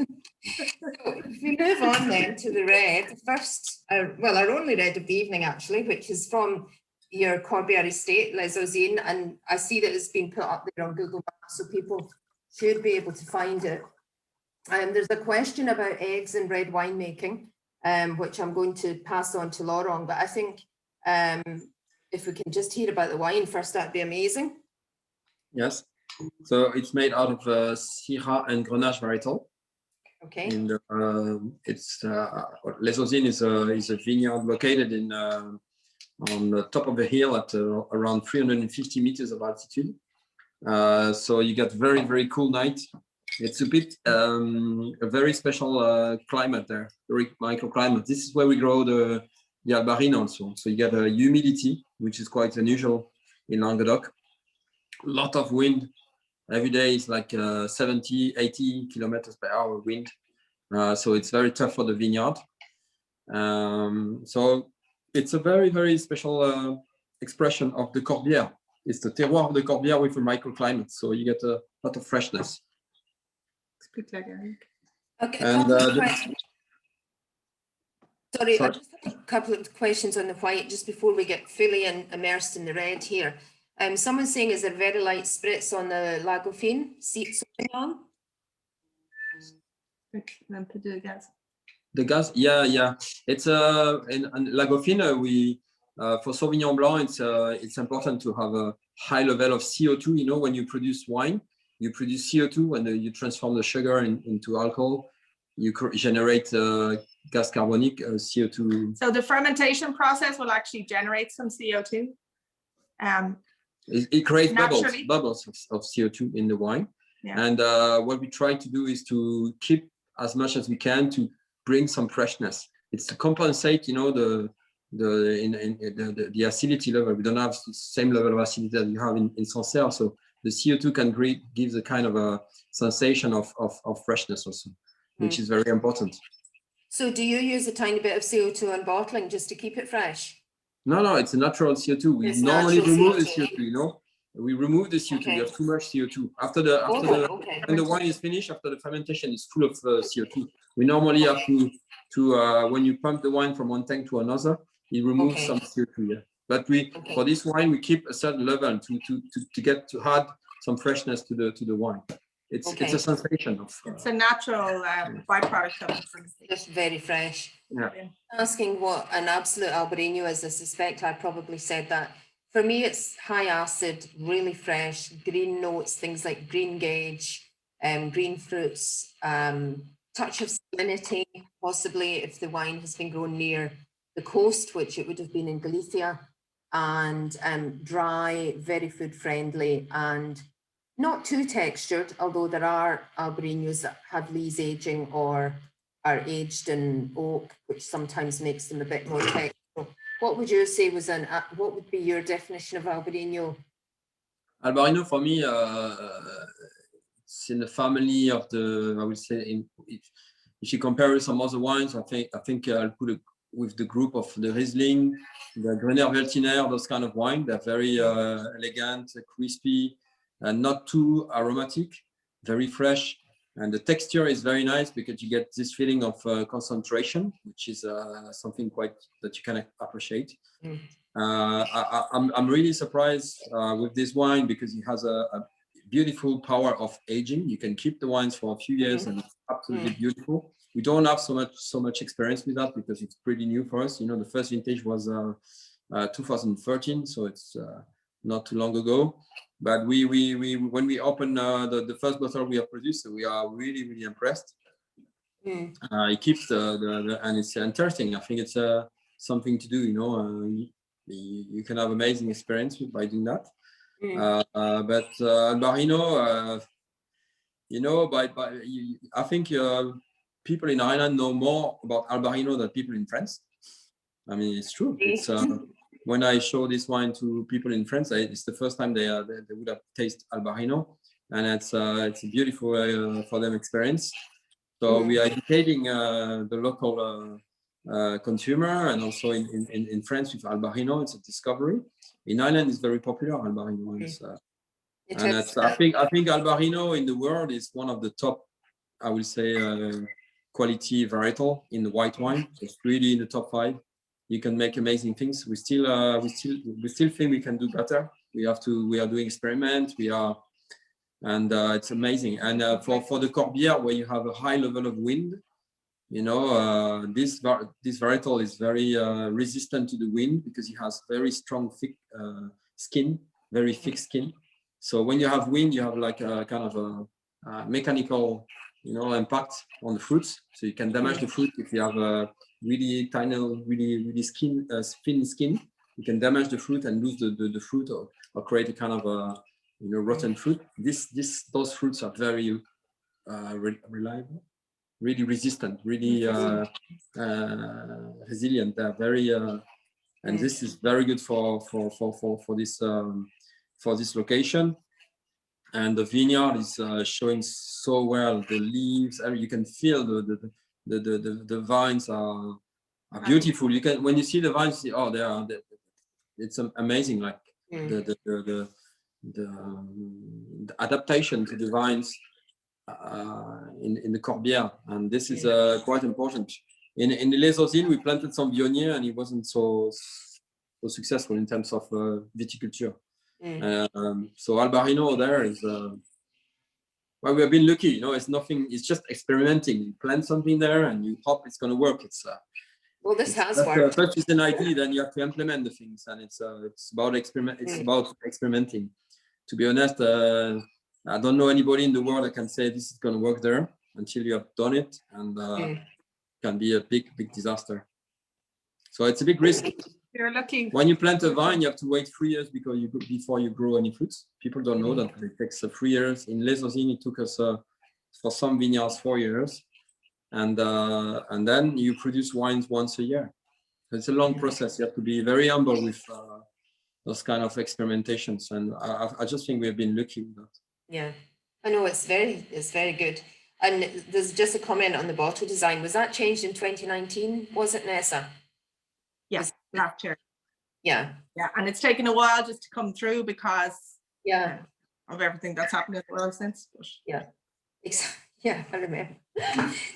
if we move on then to the red, the first, our only red of the evening actually, which is from your Corbière estate, Les Ozines, and I see that it's been put up there on Google Maps, so people should be able to find it. There's a question about eggs and red winemaking, which I'm going to pass on to Laurent, but I think if we can just hear about the wine first, that'd be amazing. Yes, so it's made out of Syrah and Grenache varietal. Okay. And it's Les Ozines is a vineyard located on the top of a hill at around 350 meters of altitude. So you get very, very cool night. It's a bit a very special climate there, very microclimate. This is where we grow the Albariño also. So you get a humidity, which is quite unusual in Languedoc. A lot of wind. Every day is like 70, 80 kilometers per hour wind. So it's very tough for the vineyard. So it's a very, very special expression of the Corbière. It's the terroir of the Corbière with a microclimate. So you get a lot of freshness. Okay, And sorry, I just have a couple of questions on the white just before we get fully immersed in the red here. Someone's saying, is there very light spritz on the Lagavulin Sauvignon? The gas, yeah. It's in Lagavulin we for Sauvignon Blanc, it's important to have a high level of CO2. You know, when you produce wine, you produce CO2 when you transform the sugar into alcohol. You generate gas carbonic, CO2. So the fermentation process will actually generate some CO2. It creates bubbles of CO2 in the wine. Yeah. And what we try to do is to keep as much as we can to bring some freshness. It's to compensate, you know, the acidity level. We don't have the same level of acidity that you have in Sancerre. So the CO2 can give a kind of a sensation of freshness also, which is very important. So do you use a tiny bit of CO2 on bottling just to keep it fresh? No, it's a natural CO2. We normally remove the CO2, you know. We remove the CO2. Okay. We have too much CO2. When the wine is finished, after the fermentation is full of CO2. We normally have to when you pump the wine from one tank to another, it removes some CO2. Yeah. But for this wine, we keep a certain level to add some freshness to the wine. It's Okay. a sensation of. It's a natural byproduct of it. Just very fresh. Yeah. Asking what an absolute Albariño is, I suspect I probably said that. For me, it's high acid, really fresh, green notes, things like green gauge, green fruits, touch of salinity, possibly if the wine has been grown near the coast, which it would have been in Galicia, and dry, very food friendly, and not too textured, although there are Albariños that have lees aging or are aged in oak, which sometimes makes them a bit more textural. What would you say was what would be your definition of Albariño? Albariño for me, it's in the family of I would say, if you compare with some other wines, I think I'll put it with the group of the Riesling, the Grüner Veltliner, those kind of wine. They're very elegant, crispy, and not too aromatic, very fresh. And the texture is very nice because you get this feeling of concentration, which is something that you can appreciate. Mm. I'm really surprised with this wine because it has a beautiful power of aging. You can keep the wines for a few years and it's absolutely beautiful. We don't have so much experience with that because it's pretty new for us. You know, the first vintage was 2013, so it's not too long ago. But we when we open the first bottle we have produced, we are really impressed. It keeps the and it's interesting. I think it's something to do. You know, you can have amazing experience by doing that. But Albariño, you know, I think people in Ireland know more about Albariño than people in France. I mean, it's true. It's when I show this wine to people in France, it's the first time they would have tasted Albariño, and it's a beautiful for them experience. So we are educating the local consumer, and also in France with Albariño, it's a discovery. In Ireland, it's very popular Albariño. And I think Albariño in the world is one of the top, I will say, quality varietal in the white wine. It's really in the top 5. You can make amazing things. We still think we can do better. We are doing experiments. And it's amazing. And for the Corbière, where you have a high level of wind, you know, this varietal is very resistant to the wind because it has very strong, thick skin, very thick skin. So when you have wind, you have like a kind of a mechanical, you know, impact on the fruits. So you can damage the fruit if you have a really tiny, really thin skin. You can damage the fruit and lose the fruit, or create a kind of a, you know, rotten fruit. Those fruits are very reliable, really resistant, really resilient. They're very, and this is very good for this location. And the vineyard is showing so well. The leaves, you can feel the vines are beautiful. You can, when you see the vines, you see, oh, it's amazing. Like the adaptation to the vines in the Corbière, and this is quite important. In the Les Aux-Îles, we planted some Viognier, and it wasn't so successful in terms of viticulture. So Albariño there is, well, we have been lucky, you know. It's nothing. It's just experimenting. You plant something there, and you hope it's going to work. It's well, this has worked. First, it's an idea, then you have to implement the things, and it's about experiment. It's about experimenting. To be honest, I don't know anybody in the world that can say this is going to work there until you have done it, and it can be a big disaster. So it's a big risk. You're lucky. When you plant a vine, you have to wait 3 years before you grow any fruits. People don't know that it takes 3 years. In Les Aux-Îles, it took us for some vineyards 4 years, and then you produce wines once a year. It's a long process. You have to be very humble with those kind of experimentations, and I just think we have been lucky with that. Yeah, I know it's very good. And there's just a comment on the bottle design. Was that changed in 2019? Was it, Neasa? Yes, last year. Yeah. Yeah, and it's taken a while just to come through because of everything that's happened in the world since. But... Yeah, exactly. Yeah, I remember.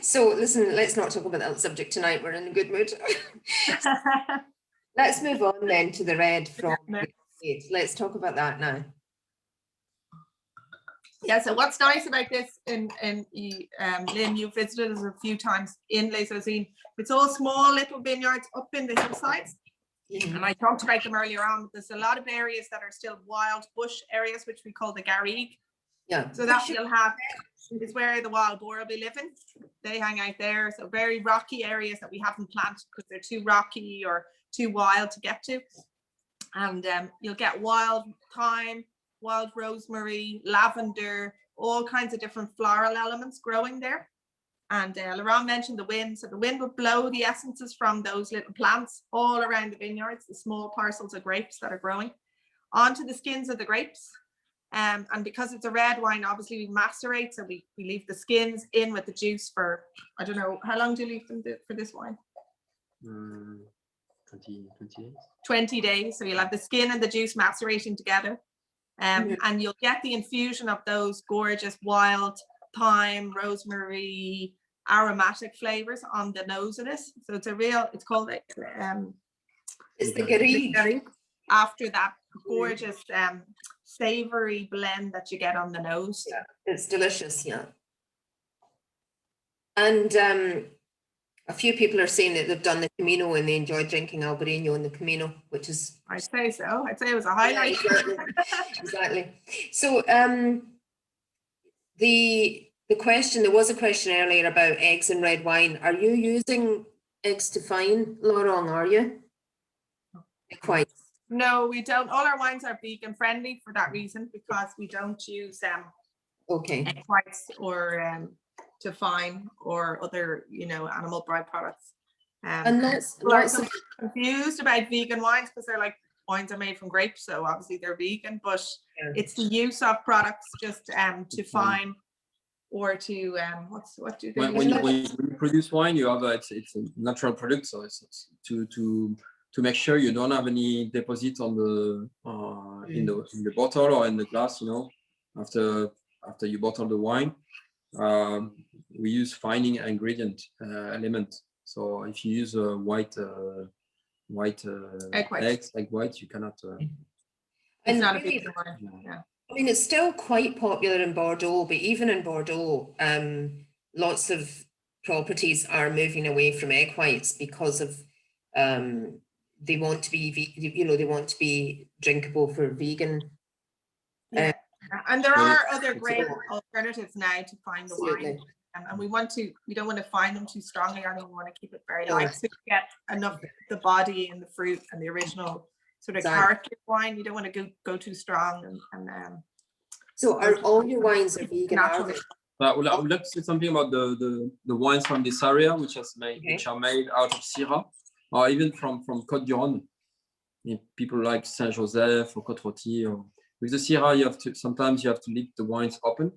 So listen, let's not talk about that subject tonight. We're in a good mood. Let's move on then to the red from the state. Let's talk about that now. Yeah, so what's nice about this, Lynne, you've visited us a few times in Les Auzines. It's all small little vineyards up in the hillsides. And I talked about them earlier on. There's a lot of areas that are still wild bush areas, which we call the garrigue. Yeah. So that you'll have is where the wild boar will be living. They hang out there. So very rocky areas that we haven't planted because they're too rocky or too wild to get to. And you'll get wild thyme, wild rosemary, lavender, all kinds of different floral elements growing there. And Laurent mentioned the wind. So the wind will blow the essences from those little plants all around the vineyards, the small parcels of grapes that are growing, onto the skins of the grapes. And because it's a red wine, obviously we macerate. So we leave the skins in with the juice for, I don't know, how long do you leave them for this wine? 20 days. 20 days. So you'll have the skin and the juice macerating together. And you'll get the infusion of those gorgeous wild thyme, rosemary, aromatic flavors on the nose of this. So it's it's called it's the garrigue. After that gorgeous savory blend that you get on the nose. Yeah, it's delicious. Yeah. And a few people are saying that they've done the Camino and they enjoy drinking Albariño in the Camino, which is... I'd say so. I'd say it was a highlight. Yeah, exactly. So the question, there was a question earlier about eggs in red wine. Are you using eggs to fine, Laurent, are you? Quite. No, we don't. All our wines are vegan friendly for that reason, because we don't use egg whites or to fine or other, animal byproducts. And lots of confused about vegan wines because they're like, wines are made from grapes, so obviously they're vegan, but it's the use of products just to fine or to what do they when you produce wine, you have it's a natural product, so it's to make sure you don't have any deposit on the in the bottle or in the glass. After you bottle the wine, we use fining ingredient element. So if you use white egg white, you cannot. It's not a big wine. Yeah. I mean, it's still quite popular in Bordeaux, but even in Bordeaux, lots of properties are moving away from egg whites because of they want to be, they want to be drinkable for vegan. Yeah. And there are other great alternatives now to find the wine. And we don't want to find them too strongly. I mean, we want to keep it very light to get enough the body and the fruit and the original sort of character wine. You don't want to go too strong. So are all your wines are vegan? I would like to say something about the wines from this area, which are made out of Syrah, or even from Côte d'Iron. People like Saint Joseph or Côte Rôtie. With the Syrah, sometimes you have to leave the wines open.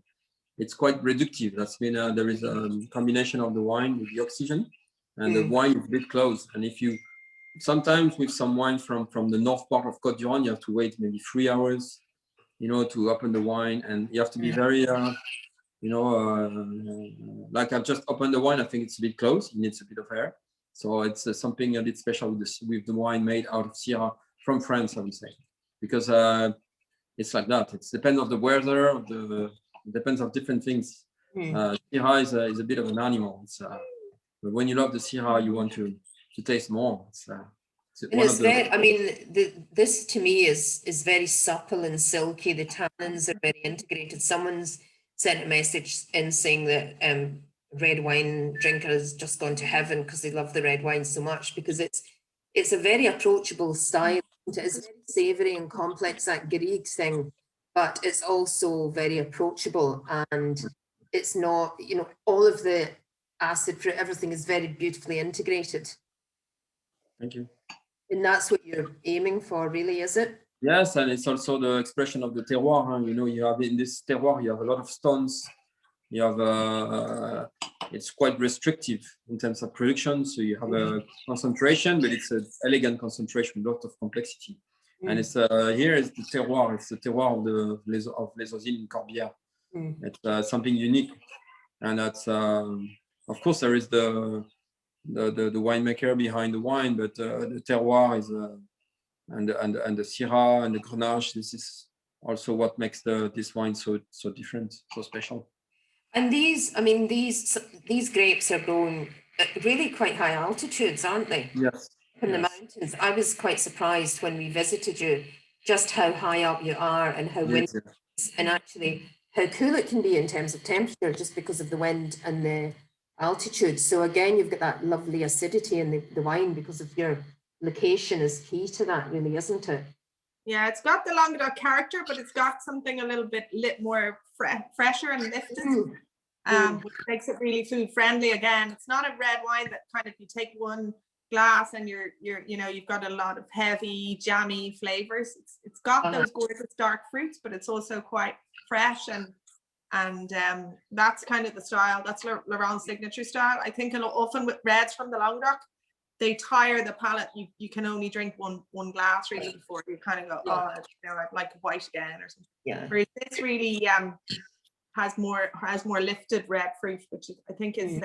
It's quite reductive. That's mean there is a combination of the wine with the oxygen, and the wine is a bit closed. And if you sometimes with some wine from the north part of Côte d'Iron, you have to wait maybe 3 hours, to open the wine, and you have to be very, like I've just opened the wine. I think it's a bit close. It needs a bit of air. So it's something a bit special with the wine made out of Syrah from France, I would say, because it's like that. It depends on the weather, depends on different things. Syrah is a bit of an animal. But when you love the Syrah, you want to taste more. This to me is very supple and silky. The tannins are very integrated. Someone's sent a message in saying that red wine drinker has just gone to heaven because they love the red wine so much, because it's a very approachable style. It's very savory and complex, that garrigue thing, but it's also very approachable, and it's not, all of the acid fruit, everything is very beautifully integrated. Thank you. And that's what you're aiming for, really, is it? Yes, and it's also the expression of the terroir. You have in this terroir, you have a lot of stones. You have it's quite restrictive in terms of production. So you have a concentration, but it's an elegant concentration, a lot of complexity. And it's here is the terroir. It's the terroir of Les Auzines in Corbière. It's something unique, and that's of course there is the winemaker behind the wine, but the terroir is and the Syrah and the Grenache. This is also what makes this wine so different, so special. And these, I mean, these grapes are grown at really quite high altitudes, aren't they? Yes. In the mountains. I was quite surprised when we visited you, just how high up you are and how windy it is, and actually how cool it can be in terms of temperature, just because of the wind and the altitude. So again, you've got that lovely acidity in the wine because of your location is key to that, really, isn't it? Yeah, it's got the Languedoc character, but it's got something a little bit more fresher and lifted, which makes it really food friendly. Again, it's not a red wine that kind of you take one glass and you've got a lot of heavy jammy flavors. It's got those gorgeous dark fruits, but it's also quite fresh, and that's kind of the style. That's Laurent's signature style. I think often with reds from the Languedoc, they tire the palate. You can only drink one glass really before you kind of go, oh, I'd like white again or something. Yeah. Whereas this really has more lifted red fruit, which I think is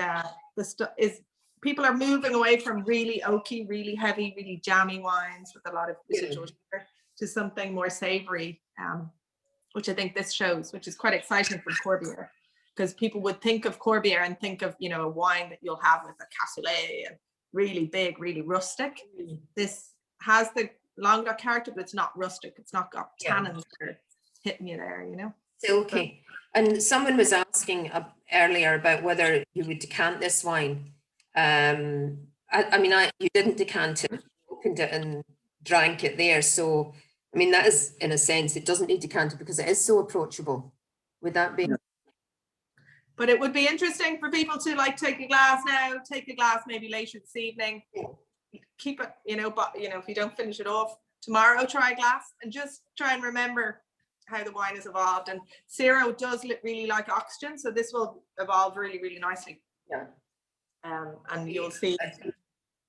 people are moving away from really oaky, really heavy, really jammy wines with a lot of residual sugar to something more savory, which I think this shows, which is quite exciting from Corbière, because people would think of Corbière and think of a wine that you'll have with a cassoulet and really big, really rustic. This has the Languedoc character, but it's not rustic. It's not got tannins that are hitting you there, Silky. And someone was asking earlier about whether you would decant this wine. You didn't decant it, you opened it and drank it there. So, I mean, that is, in a sense, it doesn't need decanted because it is so approachable. Would that be? But it would be interesting for people to take a glass now, take a glass maybe later this evening, keep it, but if you don't finish it off tomorrow, try a glass and just try and remember how the wine has evolved. And Zero does really like oxygen, so this will evolve really, really nicely. Yeah. And you'll see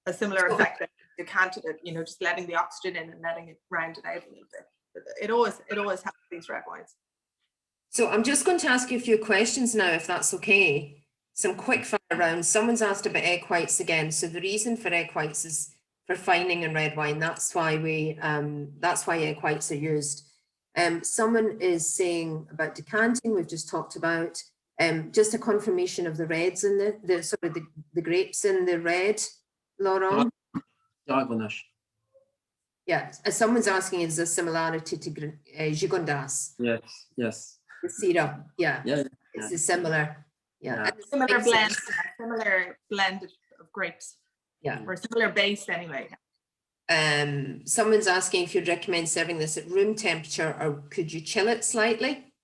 a similar effect that decanted it, just letting the oxygen in and letting it round it out a little bit. But it always has these red wines. So I'm just going to ask you a few questions now, if that's okay. Some quick fire rounds. Someone's asked about egg whites again. So the reason for egg whites is for fining in red wine. That's why egg whites are used. Someone is saying about decanting. We've just talked about. Just a confirmation of the reds in the grapes in the red, Laurent. Grenache. Yeah. Someone's asking, is there similarity to Gigondas? Yes. The syrup, it's similar, similar blend of grapes, or similar base anyway. Someone's asking if you'd recommend serving this at room temperature, or could you chill it slightly?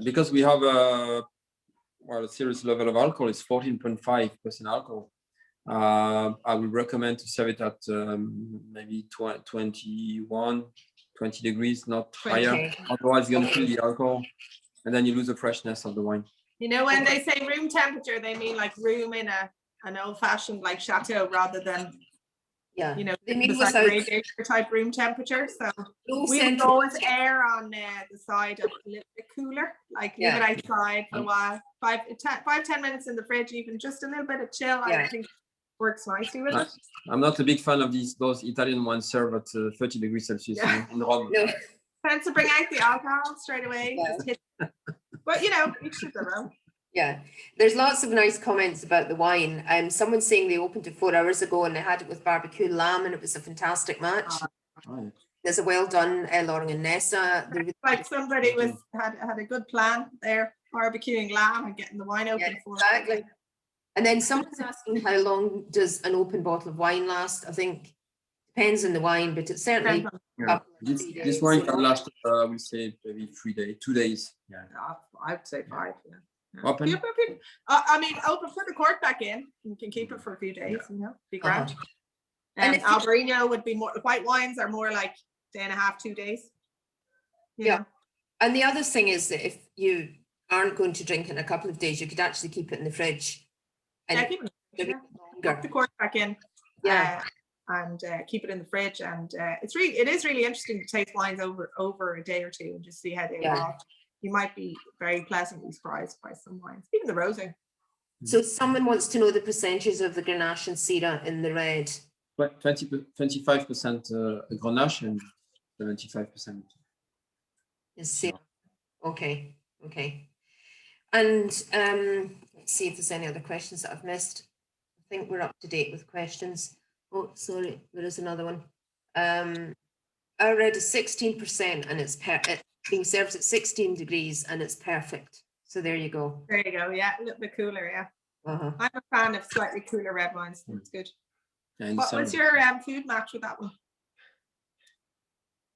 Because we have a serious level of alcohol, it's 14.5% alcohol. I would recommend to serve it at maybe 20 degrees, not higher. Otherwise, you're going to kill the alcohol, and then you lose the freshness of the wine. When they say room temperature, they mean like room in an old-fashioned chateau, rather than they mean without radiator type room temperature. So we would always err on the side of a little bit cooler, leave it outside for a while, 5-10 minutes in the fridge, even just a little bit of chill. I think works nicely with it. I'm not a big fan of those Italian wines served at 30 degrees Celsius in Rome. No. Tends to bring out the alcohol straight away. But each to their own. Yeah, there's lots of nice comments about the wine. Someone's saying they opened it 4 hours ago and they had it with barbecue lamb and it was a fantastic match. There's a well done Laurent and Neasa. Like somebody had a good plan there, barbecuing lamb and getting the wine open for exactly. And then someone's asking, how long does an open bottle of wine last? I think depends on the wine, but it's certainly this wine can last, I would say, maybe 2 days. Yeah, I'd say 5. Open. Put the cork back in. You can keep it for a few days. Be grand. And Albariño would be more. White wines are more like 1.5 to 2 days. Yeah. And the other thing is that if you aren't going to drink in a couple of days, you could actually keep it in the fridge. And keep the cork back in. And keep it in the fridge. And it is really interesting to taste wines over a day or two and just see how they evolve. You might be very pleasantly surprised by some wines, even the Rosé. So someone wants to know the percentages of the Grenache and Syrah in the red. 25% Grenache and 75% Is okay, okay. And let's see if there's any other questions that I've missed. I think we're up to date with questions. Oh, sorry, there is another one. Our red is 16% and it's being served at 16 degrees and it's perfect. So there you go. There you go. Yeah, a little bit cooler. Yeah. I'm a fan of slightly cooler red wines. It's good. What was your food match with that one?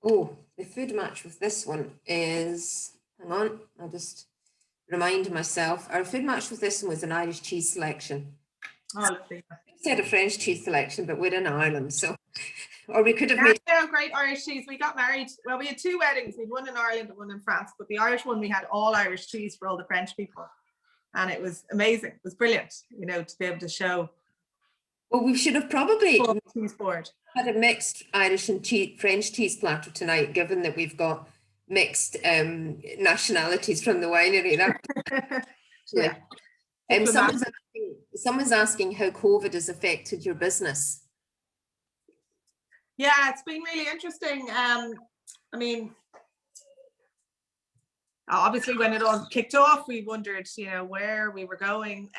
Oh, the food match with this one is, hang on, I'll just remind myself. Our food match with this one was an Irish cheese selection. Oh, lovely. Instead of French cheese selection, but we're in Ireland, so, or we could have made. Yeah, great Irish cheese. We got married. Well, we had 2 weddings. We had one in Ireland and one in France, but the Irish one, we had all Irish cheese for all the French people. And it was amazing. It was brilliant, you know, to be able to show. Well, we should have probably cheese board. Had a mixed Irish and French cheese platter tonight, given that we've got mixed nationalities from the winery. Yeah. Someone's asking how COVID has affected your business. Yeah, it's been really interesting. I mean, obviously when it all kicked off, we wondered, you know, where we were going.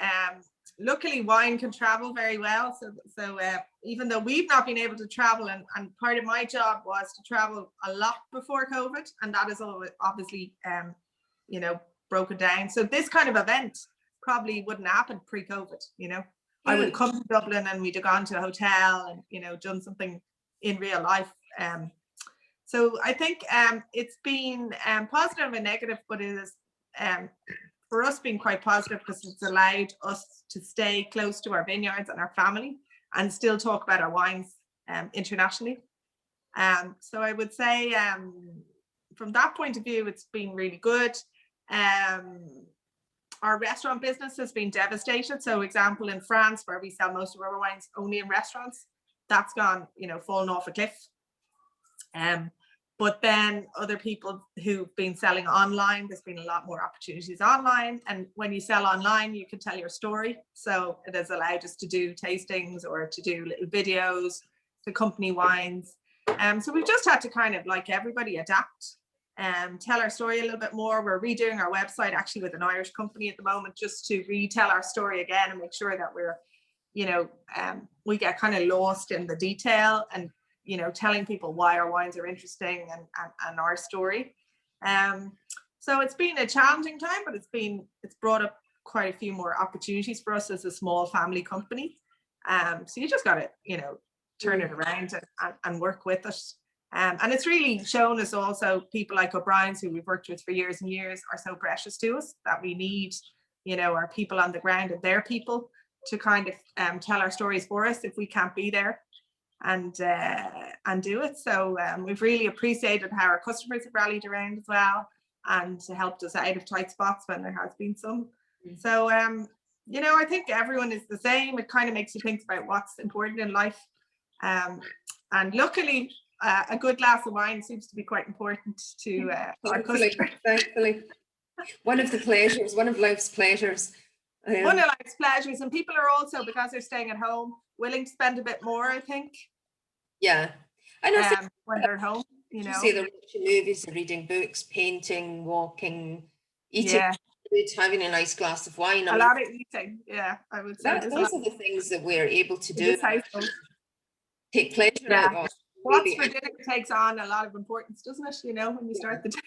Luckily, wine can travel very well. So even though we've not been able to travel, and part of my job was to travel a lot before COVID, and that is obviously, you know, broken down. So this kind of event probably wouldn't happen pre-COVID, you know. I would have come to Dublin and we'd have gone to a hotel and, you know, done something in real life. So I think it's been positive and negative, but it is for us been quite positive because it's allowed us to stay close to our vineyards and our family and still talk about our wines internationally. So I would say from that point of view, it's been really good. Our restaurant business has been devastated. So example, in France, where we sell most of our wines only in restaurants, that's gone, you know, fallen off a cliff. But then other people who've been selling online, there's been a lot more opportunities online. And when you sell online, you can tell your story. So it has allowed us to do tastings or to do little videos to company wines. So we've just had to kind of, like everybody, adapt and tell our story a little bit more. We're redoing our website actually with an Irish company at the moment, just to retell our story again and make sure that we're, you know, we get kind of lost in the detail and, you know, telling people why our wines are interesting and our story. So it's been a challenging time, but it's brought up quite a few more opportunities for us as a small family company. So you just got to, you know, turn it around and work with it. And it's really shown us also people like O'Brien's, who we've worked with for years and years, are so precious to us that we need, you know, our people on the ground and their people to kind of tell our stories for us if we can't be there and do it. So we've really appreciated how our customers have rallied around as well and helped us out of tight spots when there has been some. So, you know, I think everyone is the same. It kind of makes you think about what's important in life. And luckily, a good glass of wine seems to be quite important to our customers. Thankfully. One of life's pleasures. One of life's pleasures. And people are also, because they're staying at home, willing to spend a bit more, I think. Yeah. I know when they're at home, you know. See, they're watching movies, they're reading books, painting, walking, eating food, having a nice glass of wine. A lot of eating, yeah, I would say. Those are the things that we're able to do. Take pleasure out of. What's for dinner takes on a lot of importance, doesn't it? You know, when you start the day.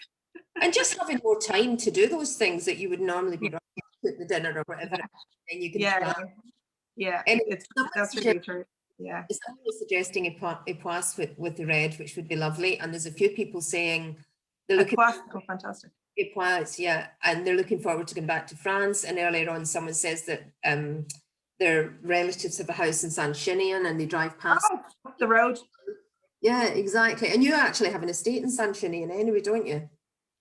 And just having more time to do those things that you would normally be running to the dinner or whatever, and you can and that's really true. Yeah. Someone is suggesting a poisse with the red, which would be lovely. And there's a few people saying they're looking fantastic. A poisse, yeah, and they're looking forward to going back to France. And earlier on, someone says that their relatives have a house in Saint Chinian and they drive past up the road. Yeah, exactly. And you actually have an estate in Saint Chinian anyway, don't you?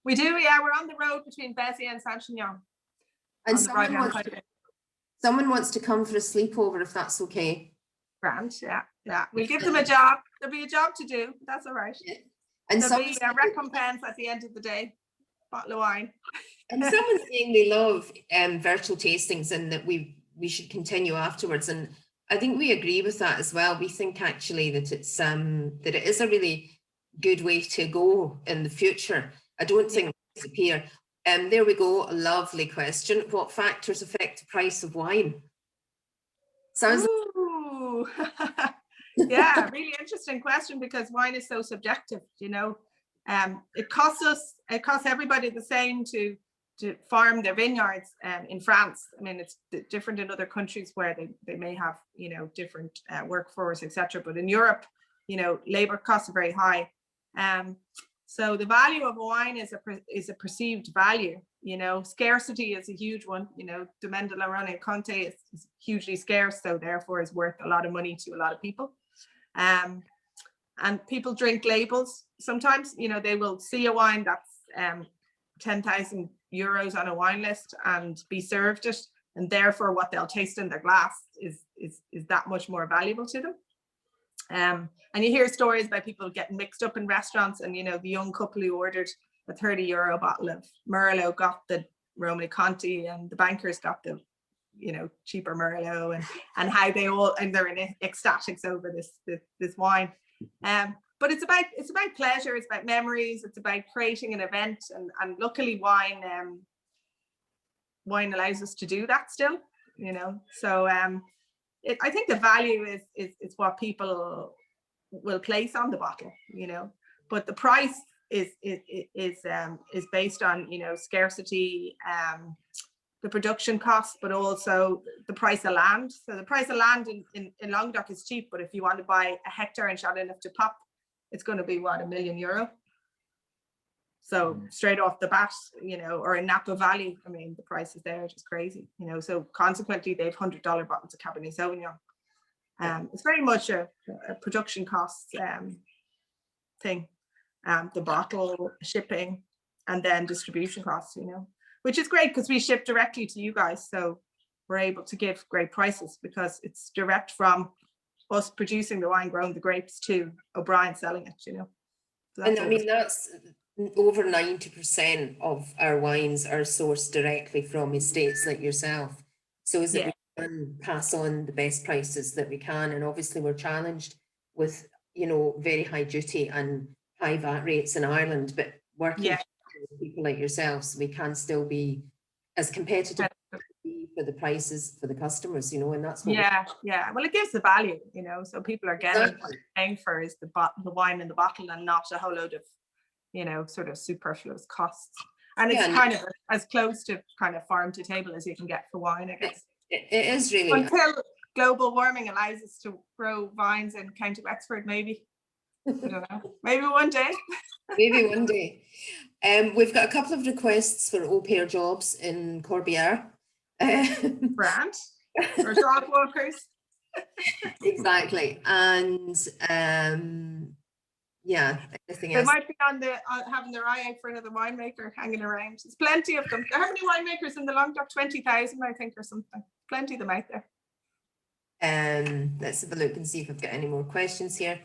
We do, yeah. We're on the road between Béziers and Saint Chinian. And someone wants to come for a sleepover, if that's okay. Grand, yeah. We'll give them a job. There'll be a job to do. That's all right. Yeah. And there'll be a recompense at the end of the day. Bottle of wine. And someone's saying they love virtual tastings and that we should continue afterwards. And I think we agree with that as well. We think actually that it's that it is a really good way to go in the future. I don't think they disappear. There we go, a lovely question. What factors affect the price of wine? Sounds Ooh. Yeah, really interesting question, because wine is so subjective, you know. It costs everybody the same to farm their vineyards in France. I mean, it's different in other countries where they may have, you know, different workforce, etc. But in Europe, you know, labor costs are very high. So the value of a wine is a perceived value. You know, scarcity is a huge one. You know, Domaine de la Rhone and Conti is hugely scarce, so therefore is worth a lot of money to a lot of people. And people drink labels. Sometimes, you know, they will see a wine that's 10,000 euros on a wine list and be served it, and therefore what they'll taste in their glass is that much more valuable to them. And you hear stories about people getting mixed up in restaurants, and, you know, the young couple who ordered a 30 euro bottle of Merlot got the Rome Conti, and the bankers got the, you know, cheaper Merlot, and how they all, and they're in ecstatics over this wine. But it's about pleasure, it's about memories, it's about creating an event, and luckily wine allows us to do that still, you know. So I think the value is what people will place on the bottle, you know, but the price is based on, you know, scarcity, the production costs, but also the price of land. So the price of land in Languedoc is cheap, but if you want to buy a hectare in Châteauneuf du Pape, it's going to be what, €1 million. So straight off the bat, you know, or in Napa Valley, I mean, the price is there, just crazy, you know. So consequently, they've $100 bottles of Cabernet Sauvignon. It's very much a production cost thing. The bottle, shipping, and then distribution costs, you know, which is great because we ship directly to you guys. So we're able to give great prices because it's direct from us producing the wine, growing the grapes, to O'Brien selling it, you know. So and I mean, that's over 90% of our wines are sourced directly from estates like yourself. So is that we can pass on the best prices that we can. And obviously we're challenged with, you know, very high duty and high VAT rates in Ireland, but working with people like yourselves, we can still be as competitive for the prices for the customers, you know, and that's what well, it gives the value, you know, so people are getting what they're paying for is the wine in the bottle, and not a whole load of, you know, sort of superfluous costs. And it's kind of as close to kind of farm to table as you can get for wine, I guess. It is really, until global warming allows us to grow vines in County Wexford, maybe. I don't know. Maybe one day. Maybe one day. We've got a couple of requests for au pair jobs in Corbière. Brand or dog walkers. Exactly. And anything they else. might be on having their eye out for another winemaker hanging around. There's plenty of them. How many winemakers in the Languedoc? 20,000, I think, or something. Plenty of them out there. Let's have a look and see if I've got any more questions here.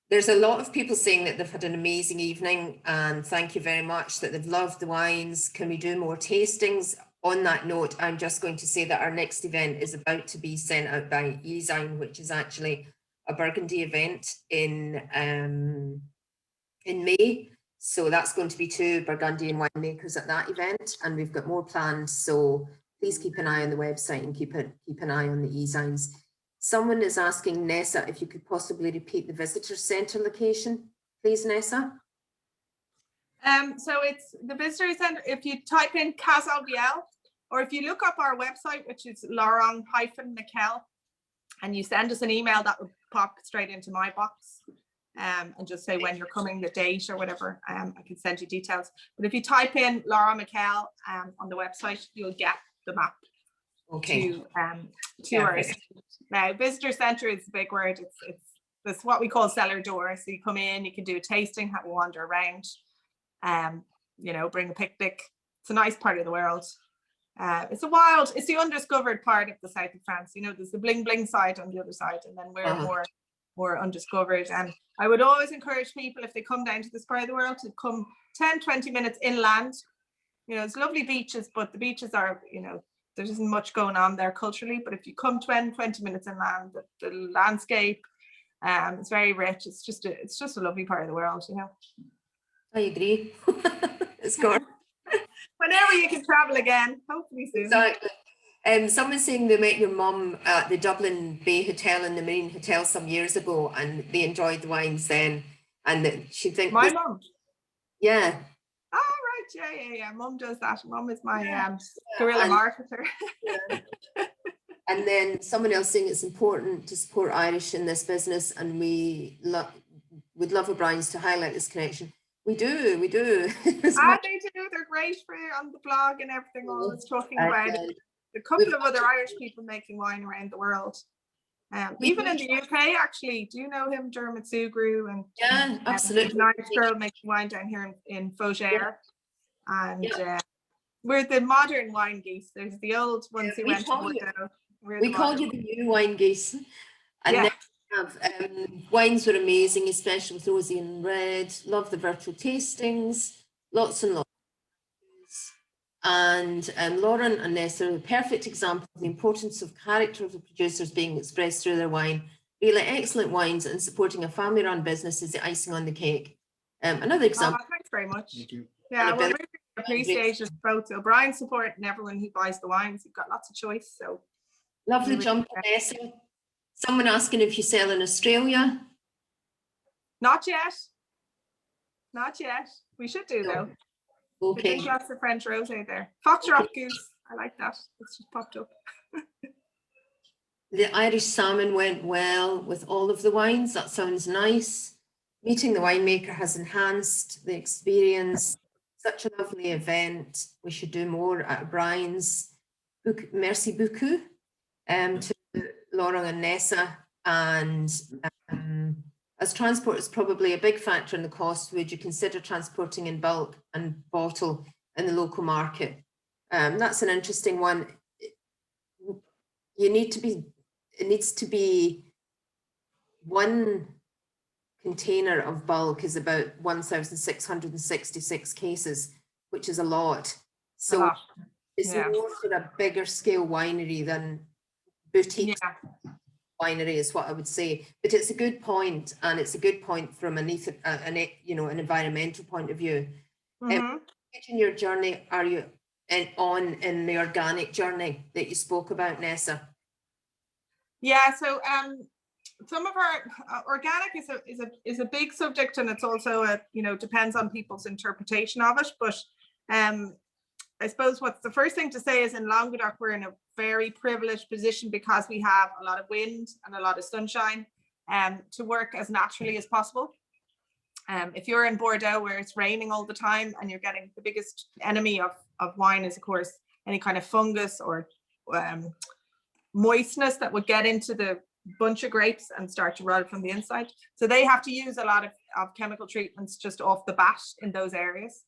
There's a lot of people saying that they've had an amazing evening, and thank you very much, that they've loved the wines. Can we do more tastings? On that note, I'm just going to say that our next event is about to be sent out by Ezyne, which is actually a Burgundy event in May. So that's going to be 2 Burgundian winemakers at that event, and we've got more planned. So please keep an eye on the website and keep an eye on the Ezynes. Someone is asking Neasa if you could possibly repeat the visitor centre location, please, Neasa. So it's the visitor centre. If you type in Casalviel, or if you look up our website, which is Laurent-Miquel, and you send us an email, that would pop straight into my box, and just say when you're coming, the date or whatever. I can send you details. But if you type in Laurent Miquel on the website, you'll get the map. Okay. To our now visitor centre is a big word. It's what we call cellar door. So you come in, you can do a tasting, have a wander around, you know, bring a picnic. It's a nice part of the world. It's the undiscovered part of the south of France. You know, there's the bling bling side on the other side, and then we're more undiscovered. And I would always encourage people, if they come down to this part of the world, to come 10-20 minutes inland. You know, it's lovely beaches, but the beaches are, you know, there isn't much going on there culturally. But if you come 20 minutes inland, the landscape, it's very rich. It's just a lovely part of the world, you know. I agree. It's gone. Whenever you can travel again, hopefully soon. Exactly. Someone's saying they met your mum at the Dublin Bay Hotel and the Marine Hotel some years ago, and they enjoyed the wines then. And that she thinks My mum. Yeah. Oh, right. Yeah. Mum does that. Mum is my guerrilla and- marketer. Yeah. And then someone else saying it's important to support Irish in this business, and we would love O'Brien's to highlight this connection. We do. They do. They're great for on the blog and everything. Always talking about it. A couple of other Irish people making wine around the world. Even in the UK, actually. Do you know him, Dermot Sugru? And yeah, absolutely. An Irish girl making wine down here in Fougere. And we're the modern wine geese. There's the old ones who went to Bordeaux. We call you the new wine geese. And then we have wines were amazing, especially with Rosé and Red. Love the virtual tastings. Lots and lots. And Laurent and Neasa are a perfect example of the importance of character of the producers being expressed through their wine. Really excellent wines, and supporting a family-run business is the icing on the cake. Another example. Thanks very much. Thank you. Yeah, well, really appreciate both O'Brien's support and everyone who buys the wines. You've got lots of choice. So lovely jump, Neasa. Someone asking if you sell in Australia. Not yet. Not yet. We should do though. Okay. There's lots of French rosé there. Foxtrot goose. I like that. It's just popped up. The Irish salmon went well with all of the wines. That sounds nice. Meeting the winemaker has enhanced the experience. Such a lovely event. We should do more at O'Brien's. Merci beaucoup to Laurent and Neasa. And as transport is probably a big factor in the cost, would you consider transporting in bulk and bottle in the local market? That's an interesting one. It needs to be one container of bulk is about 1,666 cases, which is a lot. So it's more for a bigger scale winery than boutique winery is what I would say. But it's a good point, and it's a good point from an environmental point of view. In your journey, are you in the organic journey that you spoke about, Neasa? Yeah, so some of our organic is a big subject, and it's also depends on people's interpretation of it. But I suppose what's the first thing to say is in Languedoc we're in a very privileged position because we have a lot of wind and a lot of sunshine to work as naturally as possible. If you're in Bordeaux where it's raining all the time and you're getting the biggest enemy of wine is of course any kind of fungus or moistness that would get into the bunch of grapes and start to rot from the inside. So they have to use a lot of chemical treatments just off the bat in those areas.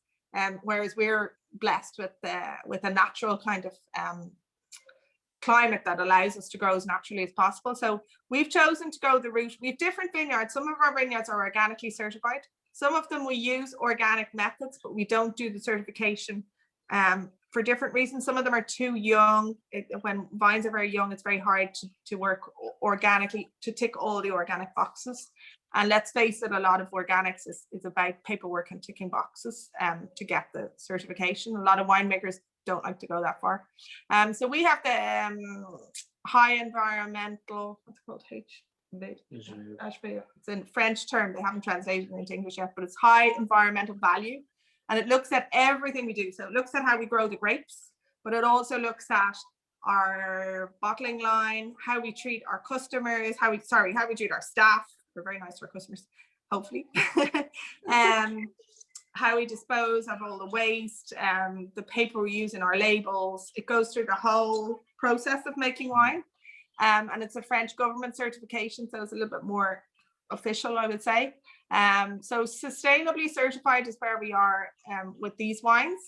Whereas we're blessed with a natural kind of climate that allows us to grow as naturally as possible. So we've chosen to go the route. We have different vineyards. Some of our vineyards are organically certified. Some of them we use organic methods, but we don't do the certification for different reasons. Some of them are too young. When vines are very young, it's very hard to work organically, to tick all the organic boxes. And let's face it, a lot of organics is about paperwork and ticking boxes to get the certification. A lot of winemakers don't like to go that far. So we have the high environmental, what's it called? It's a French term. They haven't translated it into English yet, but it's high environmental value. And it looks at everything we do. So it looks at how we grow the grapes, but it also looks at our bottling line, how we treat our customers, how we treat our staff. We're very nice to our customers, hopefully. How we dispose of all the waste, the paper we use in our labels. It goes through the whole process of making wine. And it's a French government certification, so it's a little bit more official, I would say. So sustainably certified is where we are with these wines,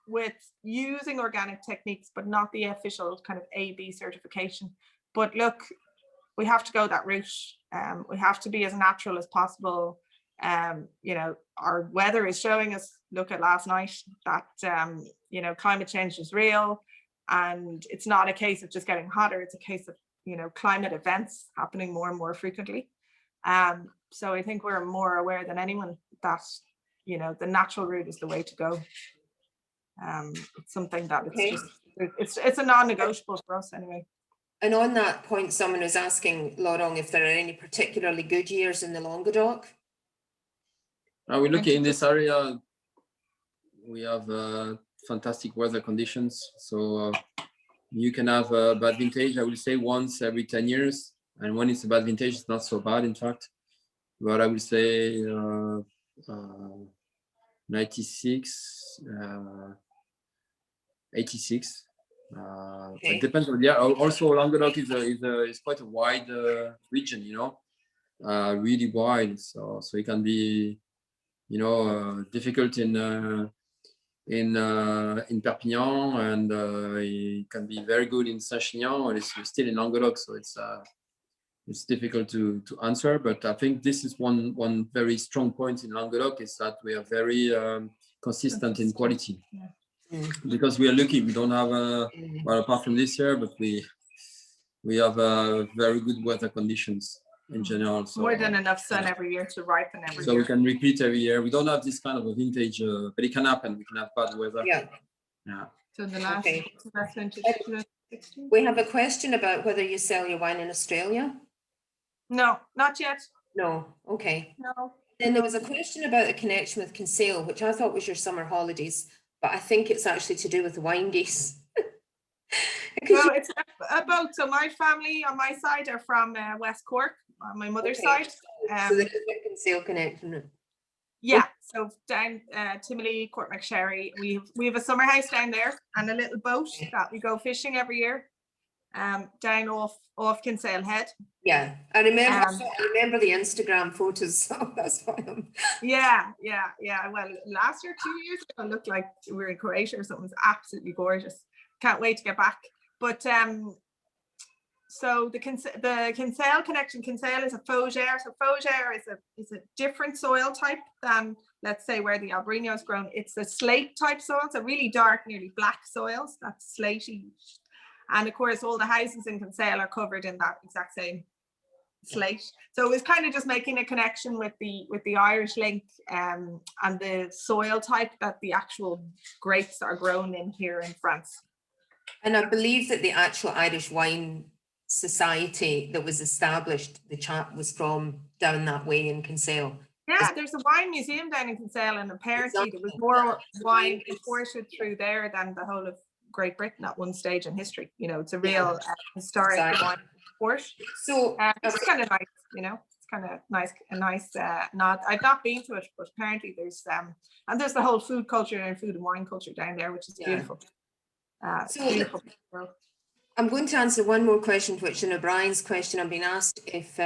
with using organic techniques, but not the official kind of A/B certification. But look, we have to go that route. We have to be as natural as possible. Our weather is showing us, look at last night, that climate change is real, and it's not a case of just getting hotter. It's a case of climate events happening more and more frequently. So I think we're more aware than anyone that the natural route is the way to go. It's something that it's a non-negotiable for us anyway. And on that point, someone was asking, Laurent, if there are any particularly good years in the Languedoc? We're looking in this area. We have fantastic weather conditions. So you can have a bad vintage, I would say, once every 10 years. And when it's a bad vintage, it's not so bad, in fact. But I would say 96, 86. It depends on the year. Also, Languedoc is quite a wide region, really wide. So it can be, difficult in Perpignan, and it can be very good in Saint-Chinian, and it's still in Languedoc. So it's difficult to answer. But I think this is one very strong point in Languedoc, is that we are very consistent in quality. Yeah. Because we are lucky, we don't have well, apart from this year, but we have very good weather conditions in general. So, more than enough sun every year to ripen every year. So we can repeat every year. We don't have this kind of a vintage, but it can happen. We can have bad weather. Yeah. So the last vintage, we have a question about whether you sell your wine in Australia. No, not yet. No. Okay. No. Then there was a question about a connection with Kinsale, which I thought was your summer holidays, but I think it's actually to do with the wine geese. Well, it's about, so my family on my side are from West Cork, on my mother's side. So there's a Kinsale connection. Yeah, so down Timely, Court McSherry, we have a summer house down there and a little boat that we go fishing every year, down off Kinsale Head. Yeah, I remember the Instagram photos, so that's fine. Yeah. Well, last year, 2 years ago, it looked like we were in Croatia or something. It was absolutely gorgeous. Can't wait to get back. But so the Kinsale connection, Kinsale is a fougere. So fougere is a different soil type than, let's say, where the Albariño is grown. It's a slate type soil, so really dark, nearly black soils. That's slatey. And of course, all the houses in Kinsale are covered in that exact same slate. So it was kind of just making a connection with the Irish link and the soil type that the actual grapes are grown in here in France. And I believe that the actual Irish Wine Society that was established, the chap was from down that way in Kinsale. Yeah, there's a wine museum down in Kinsale, and apparently there was more wine imported through there than the whole of Great Britain at one stage in history. It's a real historic wine import. So it's kind of nice, it's kind of nice, a nice nod. I've not been to it, but apparently there's and there's the whole food culture and food and wine culture down there, which is beautiful. Beautiful. I'm going to answer one more question, which in O'Brien's question, I'm being asked if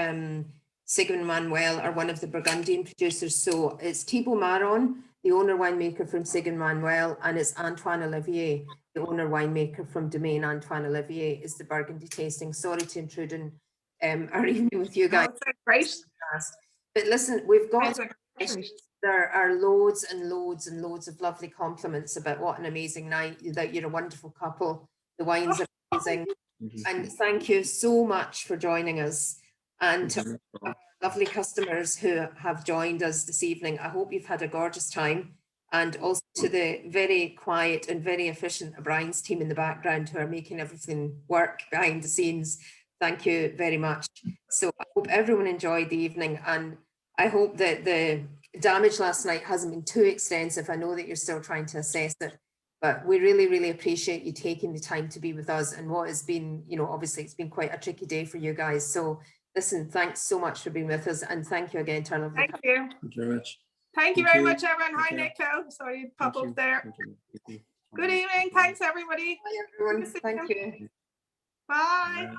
Sigmund Manuel are one of the Burgundian producers. So it's Thibaut Marron, the owner winemaker from Sigmund Manuel, and it's Antoine Olivier, the owner winemaker from Domaine. Antoine Olivier is the Burgundy tasting. Sorry to intrude in our evening with you guys. Great. But listen, we've got there are loads and loads and loads of lovely compliments about what an amazing night, that you're a wonderful couple. The wines are amazing. And thank you so much for joining us. And to our lovely customers who have joined us this evening, I hope you've had a gorgeous time. And also to the very quiet and very efficient O'Brien's team in the background who are making everything work behind the scenes. Thank you very much. So I hope everyone enjoyed the evening, and I hope that the damage last night hasn't been too extensive. I know that you're still trying to assess it, but we really, really appreciate you taking the time to be with us, and what has been, obviously it's been quite a tricky day for you guys. So listen, thanks so much for being with us, and thank you again to our lovely Thank you. Thank you very much. Thank you very much, everyone. Hi, Nico. Sorry you pop up there. Good evening. Thanks, everybody. Bye, everyone. Thank you. Bye.